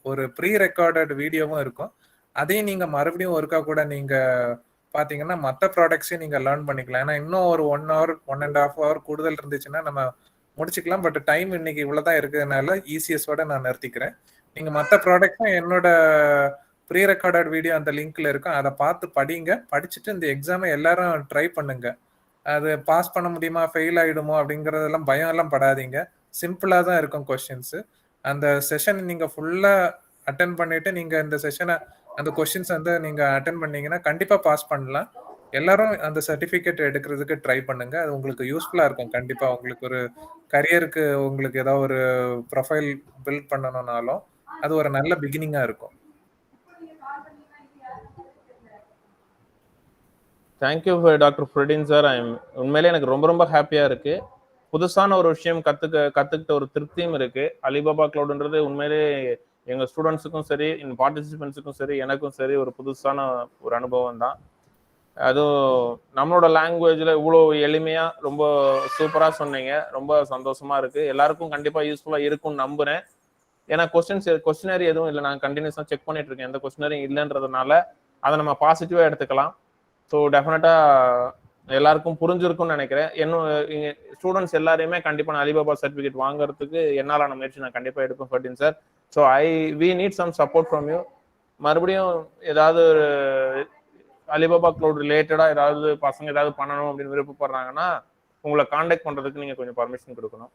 ஒரு ப்ரீ ரெக்கார்டட் வீடியோவும் இருக்கும். அதையும் நீங்கள் மறுபடியும் ஒருக்கா கூட நீங்கள் பார்த்தீங்கன்னா மற்ற ப்ராடக்ட்ஸையும் நீங்கள் லேர்ன் பண்ணிக்கலாம். ஏன்னா இன்னும் ஒரு 1 hour 1.5 hour கூடுதல் இருந்துச்சுன்னா நம்ம முடிச்சுக்கலாம். பட் டைம் இன்னைக்கு இவ்வளோதான் இருக்கிறதுனால ஈஸியஸோட நான் நிறுத்திக்கிறேன். நீங்கள் மற்ற ப்ராடக்ட்ஸும் என்னோட ப்ரீ ரெக்கார்டட் வீடியோ அந்த லிங்க்ல இருக்கும். அதை பார்த்து படிங்க. படிச்சுட்டு இந்த எக்ஸாமை எல்லாரும் ட்ரை பண்ணுங்க. அது பாஸ் பண்ண முடியுமா, ஃபெயில் ஆகிடுமோ அப்படிங்கிறதெல்லாம் பயம் எல்லாம் படாதீங்க. சிம்பிளாக தான் இருக்கும் கொஸ்டின்ஸு. அந்த செஷன் நீங்கள் ஃபுல்லாக அட்டன் பண்ணிட்டு நீங்கள் இந்த செஷனை அந்த கொஸ்டின்ஸ் வந்து நீங்கள் அட்டன் பண்ணீங்கன்னா கண்டிப்பாக பாஸ் பண்ணலாம். எல்லாரும் அந்த சர்டிஃபிகேட் எடுக்கிறதுக்கு ட்ரை பண்ணுங்க. அது உங்களுக்கு யூஸ்ஃபுல்லாக இருக்கும். கண்டிப்பாக உங்களுக்கு ஒரு கரியருக்கு உங்களுக்கு ஏதாவது ஒரு ப்ரொஃபைல் பில்ட் பண்ணணும்னாலும் அது ஒரு நல்ல பிகினிங்காக இருக்கும். Thank you doctor Ferdin sir. உண்மையிலே எனக்கு ரொம்ப ரொம்ப ஹாப்பியாக இருக்குது. புதுசான ஒரு விஷயம் கற்றுக்கிட்ட ஒரு திருப்தியும் இருக்குது. அலிபாபா கிளவுடுன்றது உண்மையிலே எங்கள் ஸ்டூடெண்ட்ஸுக்கும் சரி, இந்த பார்ட்டிசிபெண்ட்ஸுக்கும் சரி, எனக்கும் சரி ஒரு புதுசான ஒரு அனுபவம் தான். அதுவும் நம்மளோட லாங்குவேஜில் இவ்வளோ எளிமையாக ரொம்ப சூப்பராக சொன்னீங்க. ரொம்ப சந்தோஷமாக இருக்குது. எல்லாருக்கும் கண்டிப்பாக யூஸ்ஃபுல்லாக இருக்கும்னு நம்புகிறேன். ஏன்னா கொஸ்டினரி எதுவும் இல்லை, நான் கண்டினியூஸாக செக் பண்ணிட்டு இருக்கேன். எந்த கொஸ்டினரியும் இல்லைன்றதுனால அதை நம்ம பாசிட்டிவாக எடுத்துக்கலாம். ஸோ டெஃபினட்டாக எல்லாருக்கும் புரிஞ்சிருக்கும்னு நினைக்கிறேன். ஸ்டூடெண்ட்ஸ் எல்லாரையுமே கண்டிப்பாக நான் அலிபாபா சர்டிஃபிகேட் வாங்குறதுக்கு என்னாலான முயற்சி நான் கண்டிப்பாக எடுப்பேன் Ferdin sir. So we need some support from you. மறுபடியும் ஏதாவது அலிபாபா கிளவுட் ரிலேட்டடாக ஏதாவது பசங்க ஏதாவது பண்ணணும் அப்படின்னு விருப்பப்படுறாங்கன்னா உங்களை காண்டாக்ட் பண்ணுறதுக்கு நீங்கள் கொஞ்சம் பர்மிஷன் கொடுக்கணும்.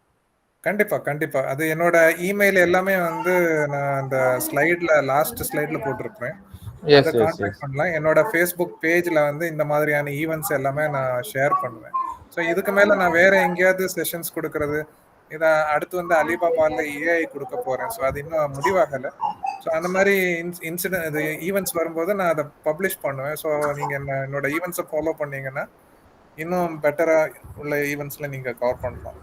கண்டிப்பா. அது என்னோட இமெயில் எல்லாமே வந்து நான் அந்த ஸ்லைட்ல லாஸ்ட் ஸ்லைட்ல போட்டிருப்பேன். அதை கான்டாக்ட் பண்ணலாம். என்னோட ஃபேஸ்புக் பேஜ்ல வந்து இந்த மாதிரியான ஈவெண்ட்ஸ் எல்லாமே நான் ஷேர் பண்ணுவேன். ஸோ இதுக்கு மேல நான் வேற எங்கேயாவது செஷன்ஸ் கொடுக்கறது, இதை அடுத்து வந்து அலிபாபால ஏஐ கொடுக்க போறேன். ஸோ அது இன்னும் முடிவாகலை. ஸோ அந்த மாதிரி இன்சிடென்ட் இது ஈவெண்ட்ஸ் வரும்போது நான் அதை பப்ளிஷ் பண்ணுவேன். ஸோ நீங்க என்னோட ஈவெண்ட்ஸை ஃபாலோ பண்ணீங்கன்னா இன்னும் பெட்டரா உள்ள ஈவெண்ட்ஸ்ல நீங்க கவர் பண்ணலாம்.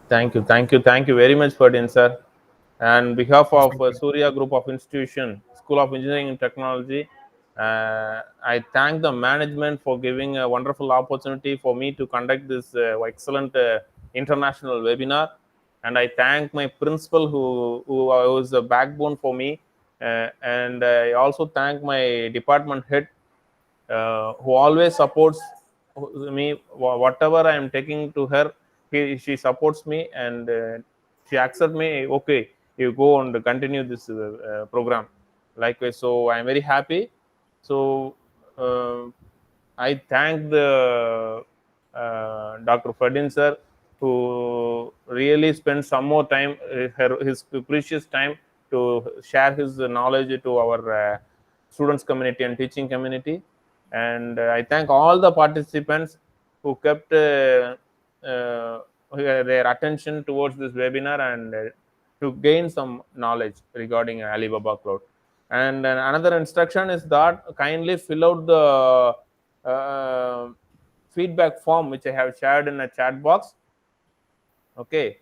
Thank you very much, Ferdin sir. And behalf of Surya Group of Institution, School of Engineering and Technology, I thank the management for giving a wonderful opportunity for me to conduct this excellent international webinar. And I thank my principal who was a backbone for me. And I also thank my department head who always supports me. Whatever I am taking to her, she supports me, and she accepts me. Okay, you go and continue this program. Likewise, so I am very happy. So uh, I thank the Dr. Ferdin sir, who really spent some more time, his precious time, to share his knowledge to our students community and teaching community. And I thank all the participants who kept their attention towards this webinar and to gain some knowledge regarding Alibaba Cloud. And another instruction is that kindly fill out the feedback form which I have shared in a chat box. Okay.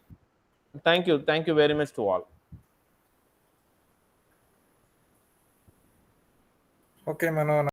Thank you very much to all. Okay, Manu.